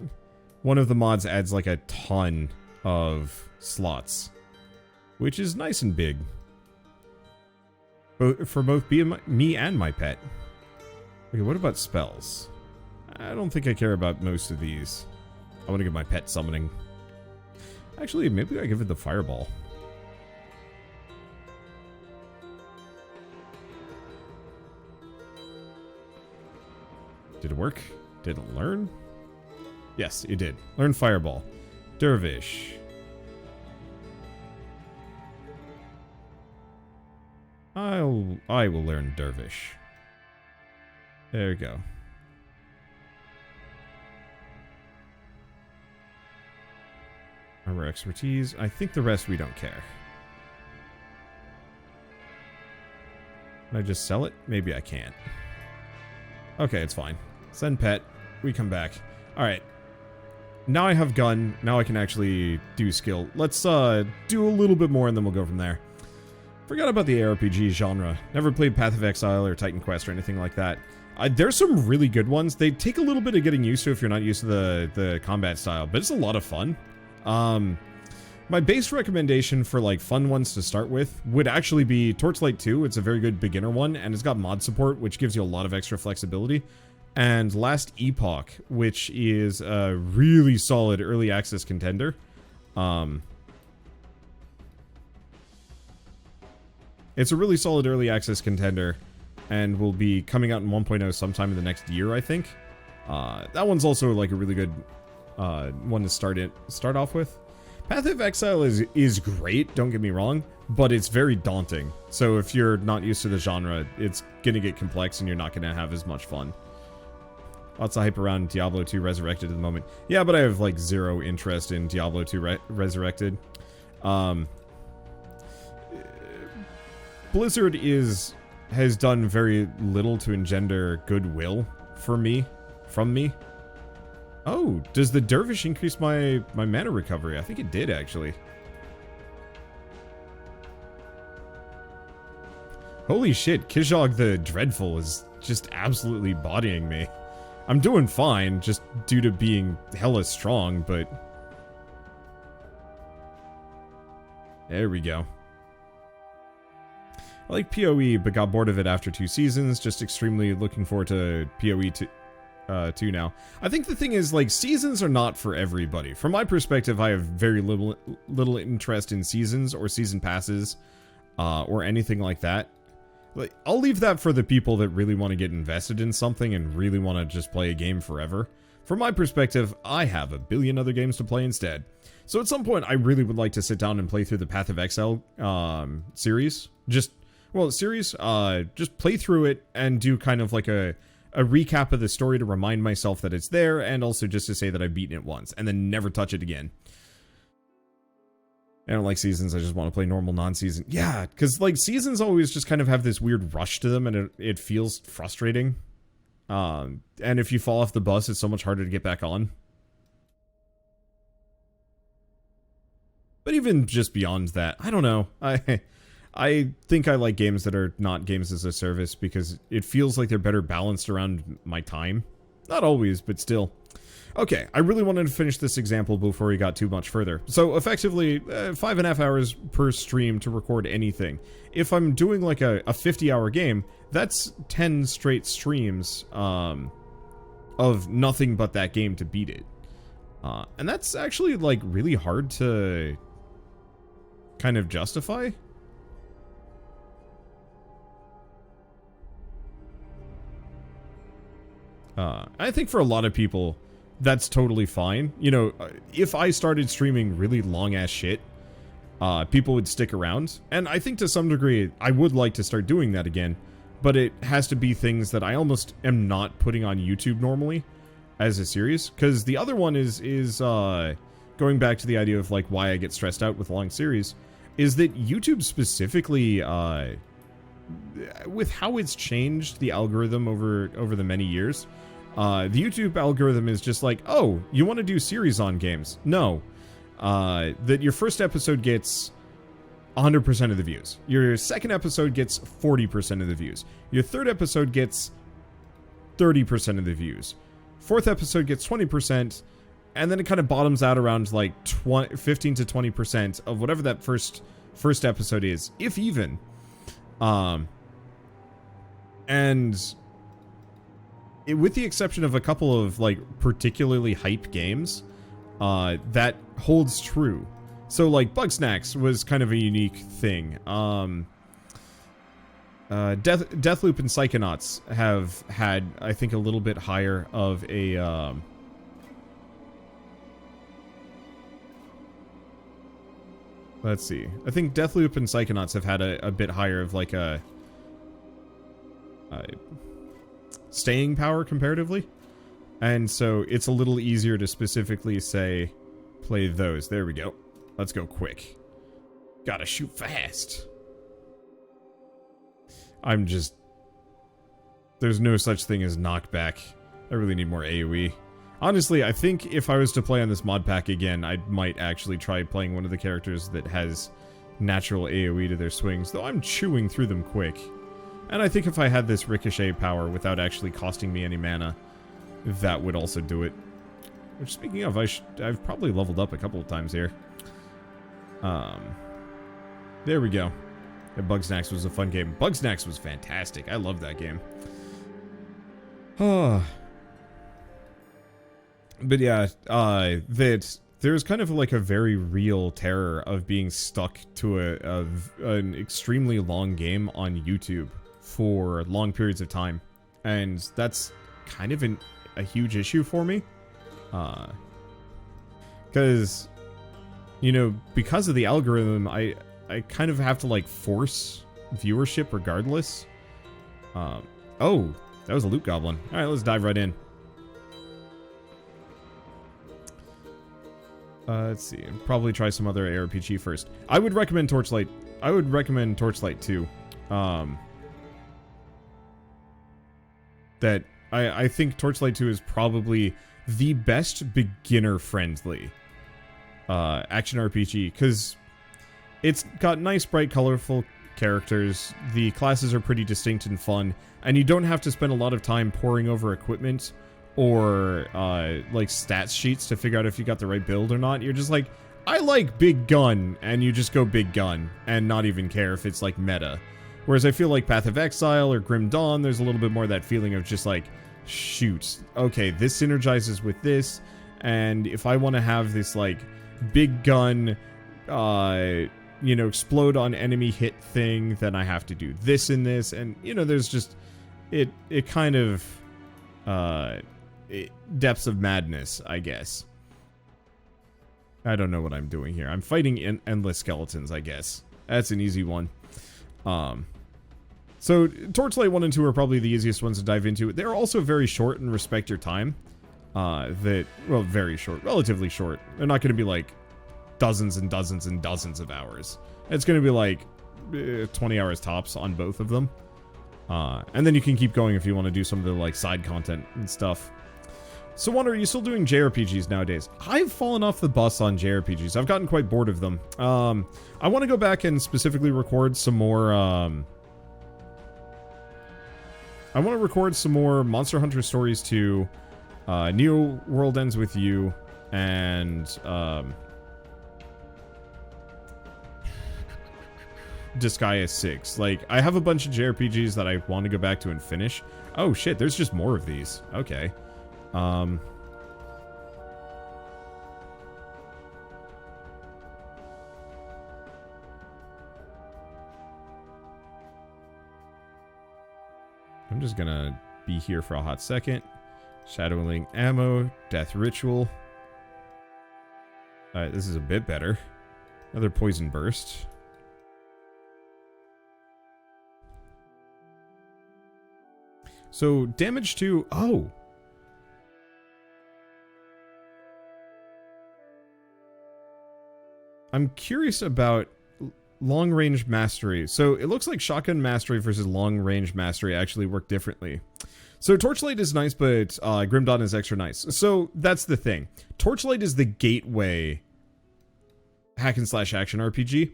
One of the mods adds like a ton of slots, which is nice and big. For both me and my pet. Okay, what about spells? I don't think I care about most of these. I want to get my pet summoning. Actually, maybe I give it the fireball. Did it work? Did it learn? Yes, it did. Learn Fireball. Dervish. I will learn Dervish. There you go. Armor expertise. I think the rest we don't care. Can I just sell it? Maybe I can't. Okay, it's fine. Send pet. We come back. Alright. Now I have gun. Now I can actually do skill. Let's do a little bit more and then we'll go from there. Forgot about the ARPG genre. Never played Path of Exile or Titan Quest or anything like that. There's some really good ones. They take a little bit of getting used to if you're not used to the combat style, but it's a lot of fun. My base recommendation for like fun ones to start with would actually be Torchlight 2. It's a very good beginner one, and it's got mod support, which gives you a lot of extra flexibility. And Last Epoch, which is a really solid early access contender. It's a really solid early access contender, and will be coming out in 1.0 sometime in the next year, I think. That one's also like a really good one to start off with. Path of Exile is great, don't get me wrong, but it's very daunting. So if you're not used to the genre, it's gonna get complex and you're not gonna have as much fun. Lots of hype around Diablo 2 Resurrected at the moment. Yeah, but I have like zero interest in Diablo 2 Resurrected. Blizzard has done very little to engender goodwill from me. Oh, does the Dervish increase my mana recovery? I think it did, actually. Holy shit, Kijog the Dreadful is just absolutely bodying me. I'm doing fine, just due to being hella strong, but... There we go. I like PoE, but got bored of it after 2 seasons. Just extremely looking forward to PoE 2 now. I think the thing is, like, seasons are not for everybody. From my perspective, I have very little interest in seasons or season passes, or anything like that. Like, I'll leave that for the people that really want to get invested in something and really want to just play a game forever. From my perspective, I have a billion other games to play instead. So at some point, I really would like to sit down and play through the Path of Exile series. Just play through it and do kind of like a recap of the story to remind myself that it's there, and also just to say that I've beaten it once, and then never touch it again. I don't like seasons, I just want to play normal non-season. Yeah, because like seasons always just kind of have this weird rush to them, and it feels frustrating. And if you fall off the bus, it's so much harder to get back on. But even just beyond that, I don't know. I think I like games that are not games as a service because it feels like they're better balanced around my time. Not always, but still. Okay, I really wanted to finish this example before we got too much further. So effectively, 5.5 hours per stream to record anything. If I'm doing like a 50-hour game, that's 10 straight streams of nothing but that game to beat it. And that's actually like really hard to kind of justify. I think for a lot of people, that's totally fine. You know, if I started streaming really long-ass shit, people would stick around. And I think to some degree, I would like to start doing that again. But it has to be things that I almost am not putting on YouTube normally as a series. Because the other one is going back to the idea of like why I get stressed out with long series, is that YouTube specifically, with how it's changed the algorithm over the many years, the YouTube algorithm is just like, oh, you want to do series on games? No. That your first episode gets 100% of the views. Your second episode gets 40% of the views. Your third episode gets 30% of the views. Fourth episode gets 20%, and then it kind of bottoms out around like 15 to 20% of whatever that first episode is, if even. And with the exception of a couple of like particularly hype games, that holds true. So like Bugsnax was kind of a unique thing. Deathloop and Psychonauts have had, I think, a little bit higher of a let's see. I think Deathloop and Psychonauts have had a bit higher of like a staying power comparatively. And so it's a little easier to specifically say, play those. There we go. Let's go quick. Gotta shoot fast. There's no such thing as knockback. I really need more AoE. Honestly, I think if I was to play on this mod pack again, I might actually try playing one of the characters that has natural AoE to their swings, though I'm chewing through them quick. And I think if I had this ricochet power without actually costing me any mana, that would also do it. Which, speaking of, I've probably leveled up a couple of times here. There we go. Yeah, Bugsnax was a fun game. Bugsnax was fantastic. I love that game. But yeah, there's kind of like a very real terror of being stuck to an extremely long game on YouTube for long periods of time. And that's kind of a huge issue for me. Because, you know, because of the algorithm, I kind of have to, like, force viewership regardless. Oh, that was a loot goblin. Alright, let's dive right in. Let's see. Probably try some other ARPG first. I would recommend Torchlight. I would recommend Torchlight II. That I think Torchlight II is probably the best beginner-friendly action RPG, because it's got nice, bright, colorful characters, the classes are pretty distinct and fun, and you don't have to spend a lot of time poring over equipment or, like, stats sheets to figure out if you got the right build or not. You're just like, I like big gun, and you just go big gun, and not even care if it's, like, meta. Whereas I feel like Path of Exile or Grim Dawn, there's a little bit more of that feeling of just like, shoot, okay, this synergizes with this, and if I want to have this, like, big gun, you know, explode on enemy hit thing, then I have to do this and this, and, you know, there's just, it kind of, depths of madness, I guess. I don't know what I'm doing here. I'm fighting endless skeletons, I guess. That's an easy one. So, Torchlight 1 and 2 are probably the easiest ones to dive into. They're also very short and respect your time. Well, very short. Relatively short. They're not going to be, like, dozens and dozens and dozens of hours. It's going to be, like, 20 hours tops on both of them. And then you can keep going if you want to do some of the, like, side content and stuff. So, Wander, are you still doing JRPGs nowadays? I've fallen off the bus on JRPGs. I've gotten quite bored of them. I want to go back and specifically record some more, I want to record some more Monster Hunter Stories 2, Neo World Ends With You, and, Disgaea 6. Like, I have a bunch of JRPGs that I want to go back to and finish. Oh shit, there's just more of these. Okay. I'm just gonna be here for a hot second. Shadowing ammo, death ritual. Alright, this is a bit better. Another poison burst. So, damage to... Oh! I'm curious about long-range mastery. So, it looks like shotgun mastery versus long-range mastery actually work differently. So, Torchlight is nice, but Grim Dawn is extra nice. So, that's the thing. Torchlight is the gateway hack-and-slash action RPG.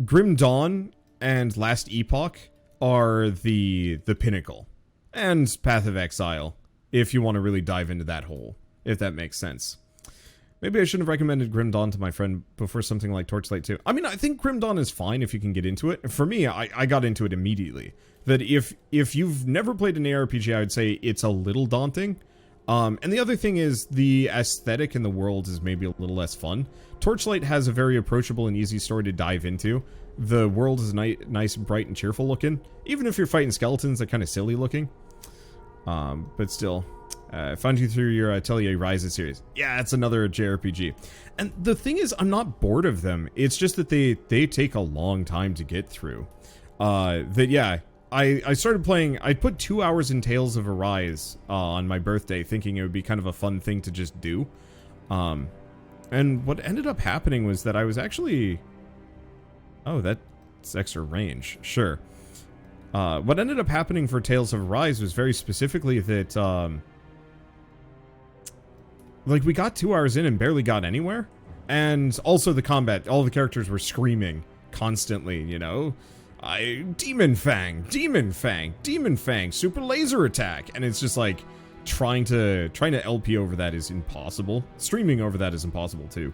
Grim Dawn and Last Epoch are the pinnacle. And Path of Exile, if you want to really dive into that hole, if that makes sense. Maybe I shouldn't have recommended Grim Dawn to my friend before something like Torchlight 2. I mean, I think Grim Dawn is fine if you can get into it. For me, I got into it immediately. That if you've never played an ARPG, I would say it's a little daunting. And the other thing is, the aesthetic in the world is maybe a little less fun. Torchlight has a very approachable and easy story to dive into. The world is nice, bright, and cheerful looking. Even if you're fighting skeletons, they're kind of silly looking. But still... found you through your Atelier Rises series. Yeah, it's another JRPG. And the thing is, I'm not bored of them. It's just that they take a long time to get through. I started playing... I put 2 hours in Tales of Arise on my birthday, thinking it would be kind of a fun thing to just do. And what ended up happening was that I was actually... Oh, that's extra range. Sure. What ended up happening for Tales of Arise was very specifically that... like, we got 2 hours in and barely got anywhere. And also the combat. All the characters were screaming constantly, you know? Demon Fang, Demon Fang, Demon Fang, super laser attack. And it's just like, trying to LP over that is impossible. Streaming over that is impossible too.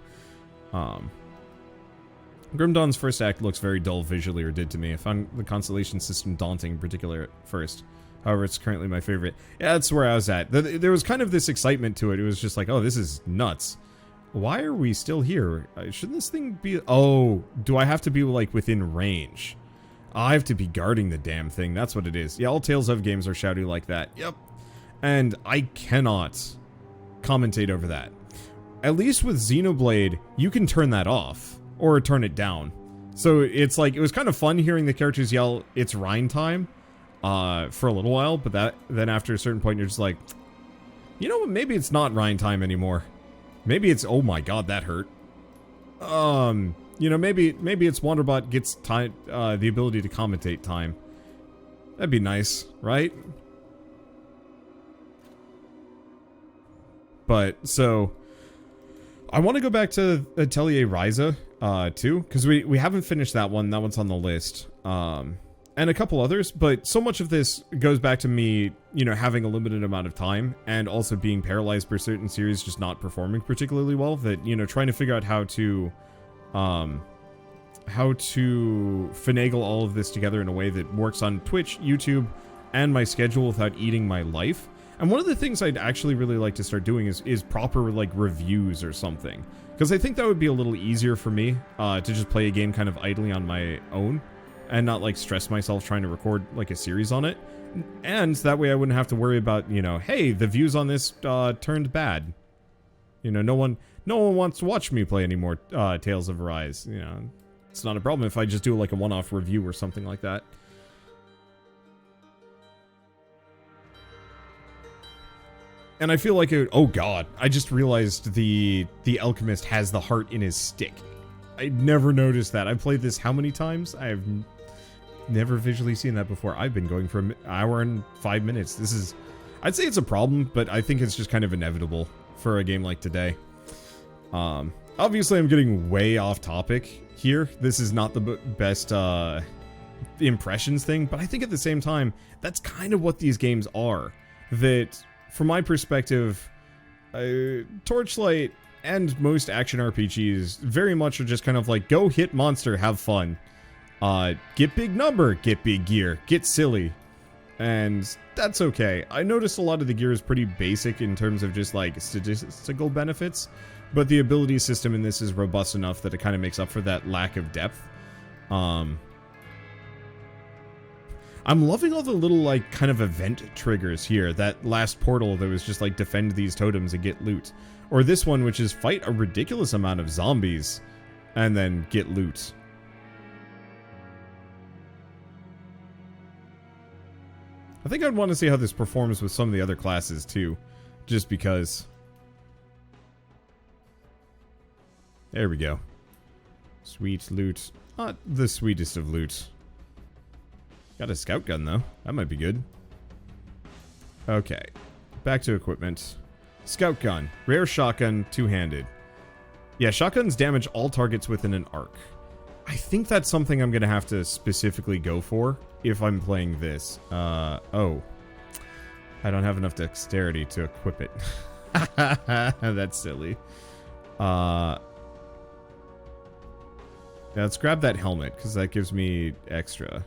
Grim Dawn's first act looks very dull visually, or did to me. I found the Constellation system daunting in particular at first. However, it's currently my favorite. Yeah, that's where I was at. There was kind of this excitement to it. It was just like, oh, this is nuts. Why are we still here? Shouldn't this thing be... Oh, do I have to be, like, within range? I have to be guarding the damn thing. That's what it is. Yeah, all Tales of games are shouty like that. Yep. And I cannot commentate over that. At least with Xenoblade, you can turn that off. Or turn it down. So it's like, it was kind of fun hearing the characters yell, "It's Rhine time," for a little while, but then after a certain point, you're just like, you know what, maybe it's not Rhine time anymore. Maybe it's, oh my god, that hurt. You know, maybe it's Wanderbot gets time, the ability to commentate time. That'd be nice, right? But, so, I want to go back to Atelier Ryza, too, because we haven't finished that one. That one's on the list. And a couple others, but so much of this goes back to me, you know, having a limited amount of time, and also being paralyzed by certain series just not performing particularly well, that, you know, trying to figure out how to finagle all of this together in a way that works on Twitch, YouTube, and my schedule without eating my life. And one of the things I'd actually really like to start doing is proper, like, reviews or something. Because I think that would be a little easier for me, to just play a game kind of idly on my own, and not, like, stress myself trying to record, like, a series on it. And that way I wouldn't have to worry about, you know, hey, the views on this, turned bad. You know, no one wants to watch me play any more, Tales of Arise. You know, it's not a problem if I just do, like, a one-off review or something like that. And I feel like it... Oh god, I just realized the alchemist has the heart in his stick. I never noticed that. I've played this how many times? I have never visually seen that before. I've been going for an hour and 5 minutes. This is... I'd say it's a problem, but I think it's just kind of inevitable for a game like today. Obviously, I'm getting way off topic here. This is not the best impressions thing, but I think at the same time, that's kind of what these games are. That... From my perspective, Torchlight and most action RPGs very much are just kind of like, go hit monster, have fun. Get big number, get big gear, get silly. And that's okay. I noticed a lot of the gear is pretty basic in terms of just like statistical benefits, but the ability system in this is robust enough that it kind of makes up for that lack of depth. I'm loving all the little, like, kind of event triggers here. That last portal that was just, like, defend these totems and get loot. Or this one, which is fight a ridiculous amount of zombies and then get loot. I think I'd want to see how this performs with some of the other classes, too. Just because. There we go. Sweet loot. Not the sweetest of loot. Got a scout gun, though. That might be good. Okay. Back to equipment. Scout gun. Rare shotgun, two-handed. Yeah, shotguns damage all targets within an arc. I think that's something I'm going to have to specifically go for if I'm playing this. Oh. I don't have enough dexterity to equip it. That's silly. Yeah, let's grab that helmet, because that gives me extra.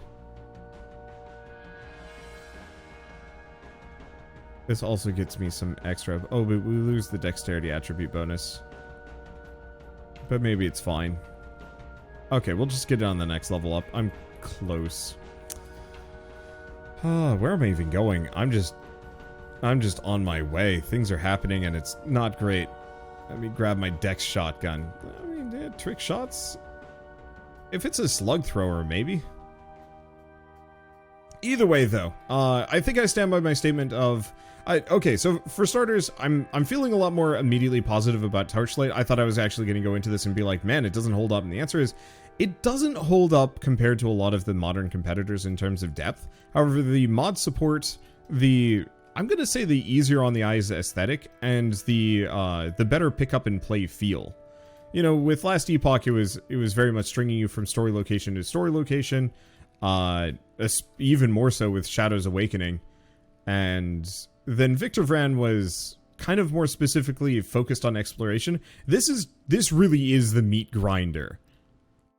This also gets me some extra... Oh, but we lose the dexterity attribute bonus. But maybe it's fine. Okay, we'll just get it on the next level up. I'm close. Where am I even going? I'm just on my way. Things are happening and it's not great. Let me grab my dex shotgun. I mean, yeah, trick shots? If it's a slug thrower, maybe. Either way, though, I think I stand by my statement of... okay, so for starters, I'm feeling a lot more immediately positive about Torchlight. I thought I was actually going to go into this and be like, man, it doesn't hold up. And the answer is, it doesn't hold up compared to a lot of the modern competitors in terms of depth. However, the mod support, I'm going to say the easier on the eyes aesthetic, and the better pick up and play feel you know, with Last Epoch, it was very much stringing you from story location to story location. Even more so with Shadow's Awakening. And then Victor Vran was kind of more specifically focused on exploration. This really is the meat grinder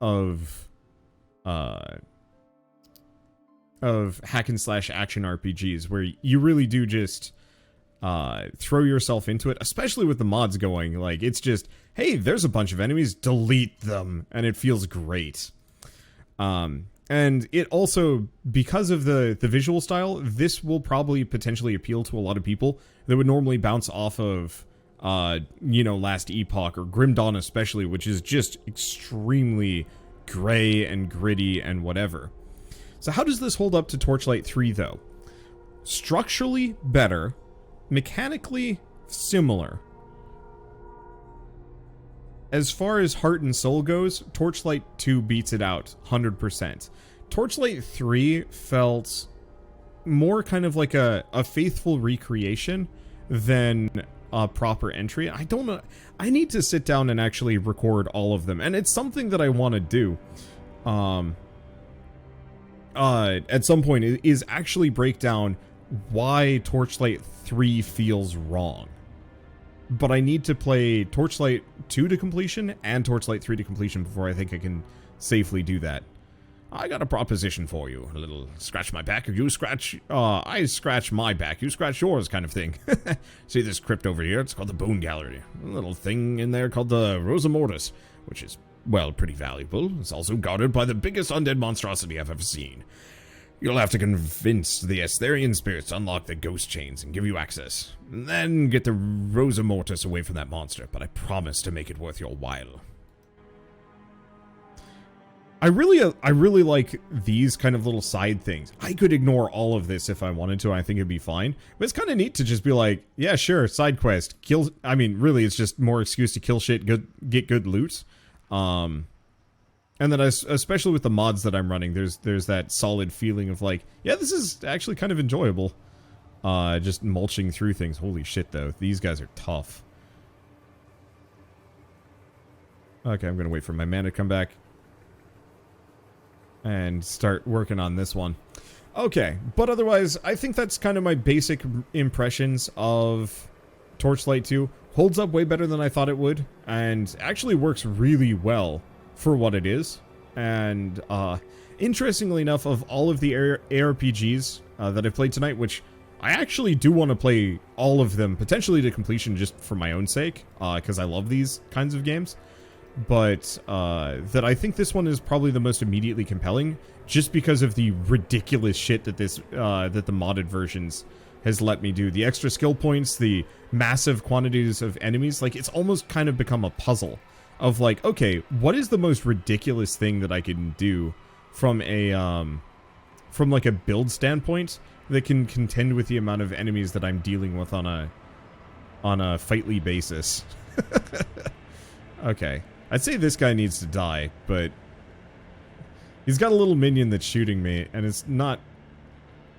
of hack and slash action RPGs, where you really do just throw yourself into it, especially with the mods going. Like, it's just, hey, there's a bunch of enemies, delete them, and it feels great. And it also, because of the visual style, this will probably potentially appeal to a lot of people that would normally bounce off of, you know, Last Epoch or Grim Dawn especially, which is just extremely gray and gritty and whatever. So how does this hold up to Torchlight 3, though? Structurally better, mechanically similar. As far as heart and soul goes, Torchlight 2 beats it out 100%. Torchlight 3 felt more kind of like a faithful recreation than a proper entry. I don't know. I need to sit down and actually record all of them, and it's something that I want to do. At some point, is actually break down why Torchlight 3 feels wrong. But I need to play Torchlight 2 to completion and Torchlight 3 to completion before I think I can safely do that. I got a proposition for you. A little scratch my back, you scratch, I scratch my back, you scratch yours kind of thing. See this crypt over here? It's called the Bone Gallery. A little thing in there called the Rosa Mortis, which is, well, pretty valuable. It's also guarded by the biggest undead monstrosity I've ever seen. You'll have to convince the Asterian spirits to unlock the ghost chains and give you access. And then get the Rosa Mortis away from that monster, but I promise to make it worth your while. I really like these kind of little side things. I could ignore all of this if I wanted to. I think it'd be fine. But it's kind of neat to just be like, yeah, sure, side quest. Kill. I mean, really, it's just more excuse to kill shit, get good loot. And then especially with the mods that I'm running, there's that solid feeling of like, yeah, this is actually kind of enjoyable. Just mulching through things. Holy shit, though. These guys are tough. Okay, I'm gonna wait for my mana to come back and start working on this one. Okay, but otherwise, I think that's kind of my basic impressions of Torchlight 2. Holds up way better than I thought it would, and actually works really well for what it is. And interestingly enough, of all of the ARPGs that I've played tonight, which I actually do want to play all of them, potentially to completion just for my own sake, because I love these kinds of games. But that I think this one is probably the most immediately compelling, just because of the ridiculous shit that this that the modded versions has let me do. The extra skill points, the massive quantities of enemies, like it's almost kind of become a puzzle of like, okay, what is the most ridiculous thing that I can do from a from like a build standpoint that can contend with the amount of enemies that I'm dealing with on a fightly basis. Okay. I'd say this guy needs to die, but he's got a little minion that's shooting me, and it's not...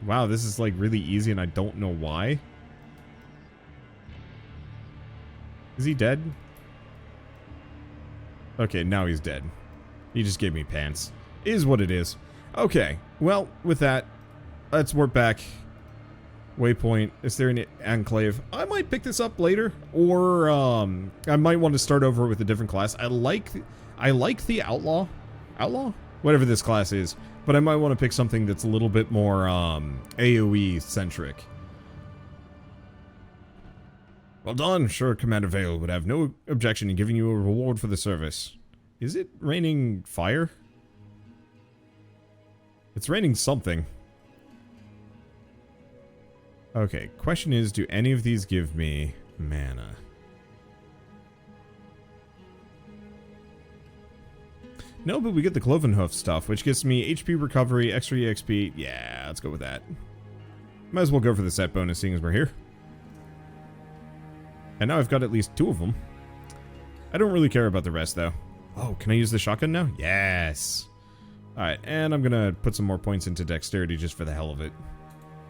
Wow, this is like really easy, and I don't know why. Is he dead? Okay, now he's dead. He just gave me pants. Is what it is. Okay, well, with that, let's warp back. Waypoint. Is there an enclave? I might pick this up later, or I might want to start over with a different class. I like the outlaw, whatever this class is, but I might want to pick something that's a little bit more AOE centric. Well done. Sure, Commander Vale would have no objection in giving you a reward for the service. Is it raining fire? It's raining something. Okay, question is, do any of these give me mana? No, but we get the Cloven Hoof stuff, which gives me HP recovery, extra EXP. Yeah, let's go with that. Might as well go for the set bonus, seeing as we're here. And now I've got at least 2 of them. I don't really care about the rest, though. Oh, can I use the shotgun now? Yes! Alright, and I'm gonna put some more points into dexterity just for the hell of it.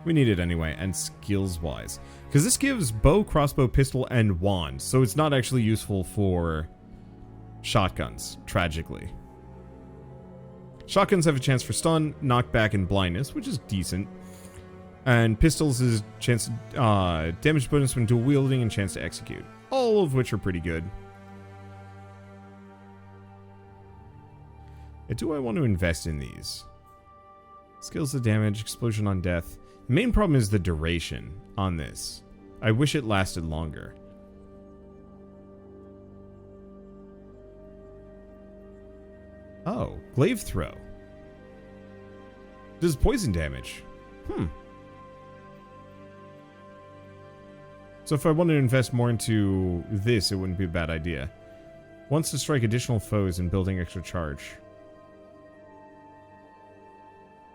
We need it anyway, and skills-wise. Because this gives bow, crossbow, pistol, and wand, so it's not actually useful for shotguns, tragically. Shotguns have a chance for stun, knockback, and blindness, which is decent. And pistols is chance damage bonus when dual wielding and chance to execute. All of which are pretty good. And do I want to invest in these? Skills to damage, explosion on death. The main problem is the duration on this. I wish it lasted longer. Oh, glaive throw. Does poison damage. So if I wanted to invest more into this, it wouldn't be a bad idea. Wants to strike additional foes and building extra charge.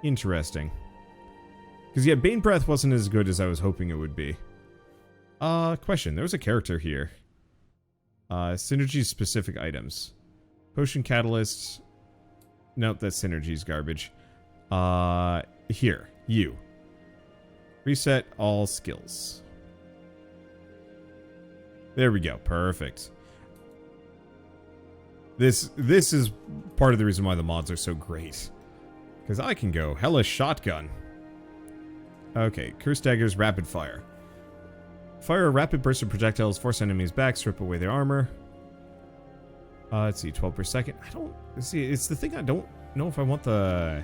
Interesting. Because yeah, Bane Breath wasn't as good as I was hoping it would be. Question. There was a character here. Synergy specific items. Potion Catalyst. Nope, that synergy's garbage. Here. You. Reset all skills. There we go. Perfect. This is part of the reason why the mods are so great. Because I can go hella shotgun. Okay, Curse Daggers, Rapid Fire. Fire a rapid burst of projectiles, force enemies back, strip away their armor. Let's see, 12 per second. I don't... See, it's the thing I don't know if I want the...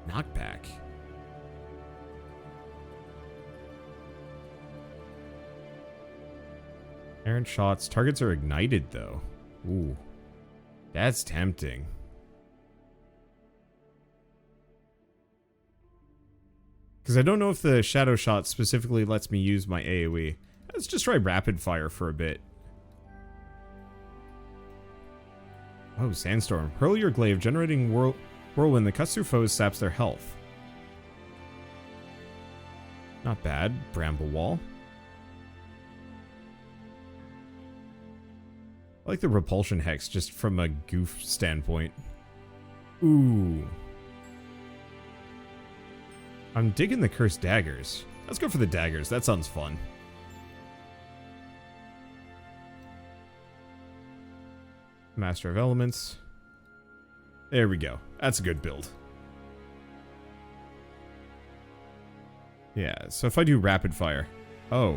knockback. Errant shots. Targets are ignited, though. Ooh. That's tempting. Because I don't know if the shadow shot specifically lets me use my AoE. Let's just try rapid fire for a bit. Oh, Sandstorm. Hurl your glaive, generating whirlwind that cuts through foes, saps their health. Not bad. Bramble Wall. I like the repulsion hex just from a goof standpoint. Ooh. I'm digging the cursed daggers. Let's go for the daggers. That sounds fun. Master of Elements. There we go. That's a good build. Yeah, so if I do rapid fire. Oh.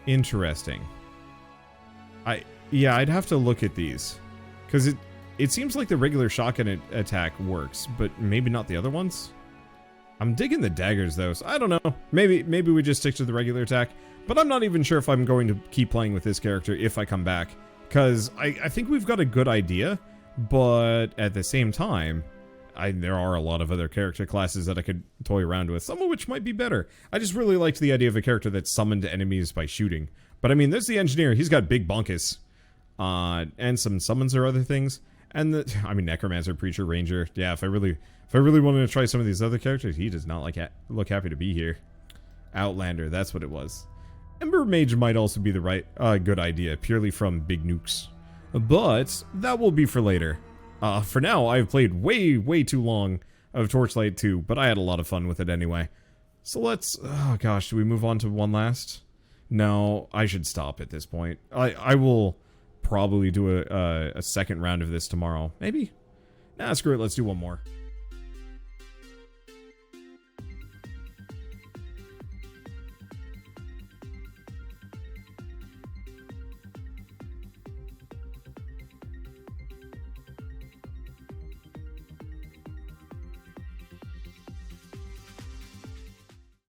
Interesting. Yeah, I'd have to look at these. Because it seems like the regular shotgun attack works, but maybe not the other ones? I'm digging the daggers, though, so I don't know. Maybe we just stick to the regular attack. But I'm not even sure if I'm going to keep playing with this character if I come back. Because I think we've got a good idea, but at the same time, there are a lot of other character classes that I could toy around with, some of which might be better. I just really liked the idea of a character that summoned enemies by shooting. But I mean, there's the engineer. He's got big bunkus. And some summons or other things. And Necromancer, Preacher, Ranger. Yeah, if I really wanted to try some of these other characters, he does not look happy to be here. Outlander, that's what it was. Ember Mage might also be the right good idea, purely from big nukes. But that will be for later. For now, I've played way too long of Torchlight 2, but I had a lot of fun with it anyway. So let's... Oh gosh, do we move on to one last? No, I should stop at this point. I will probably do a second round of this tomorrow. Maybe? Nah, screw it, let's do one more.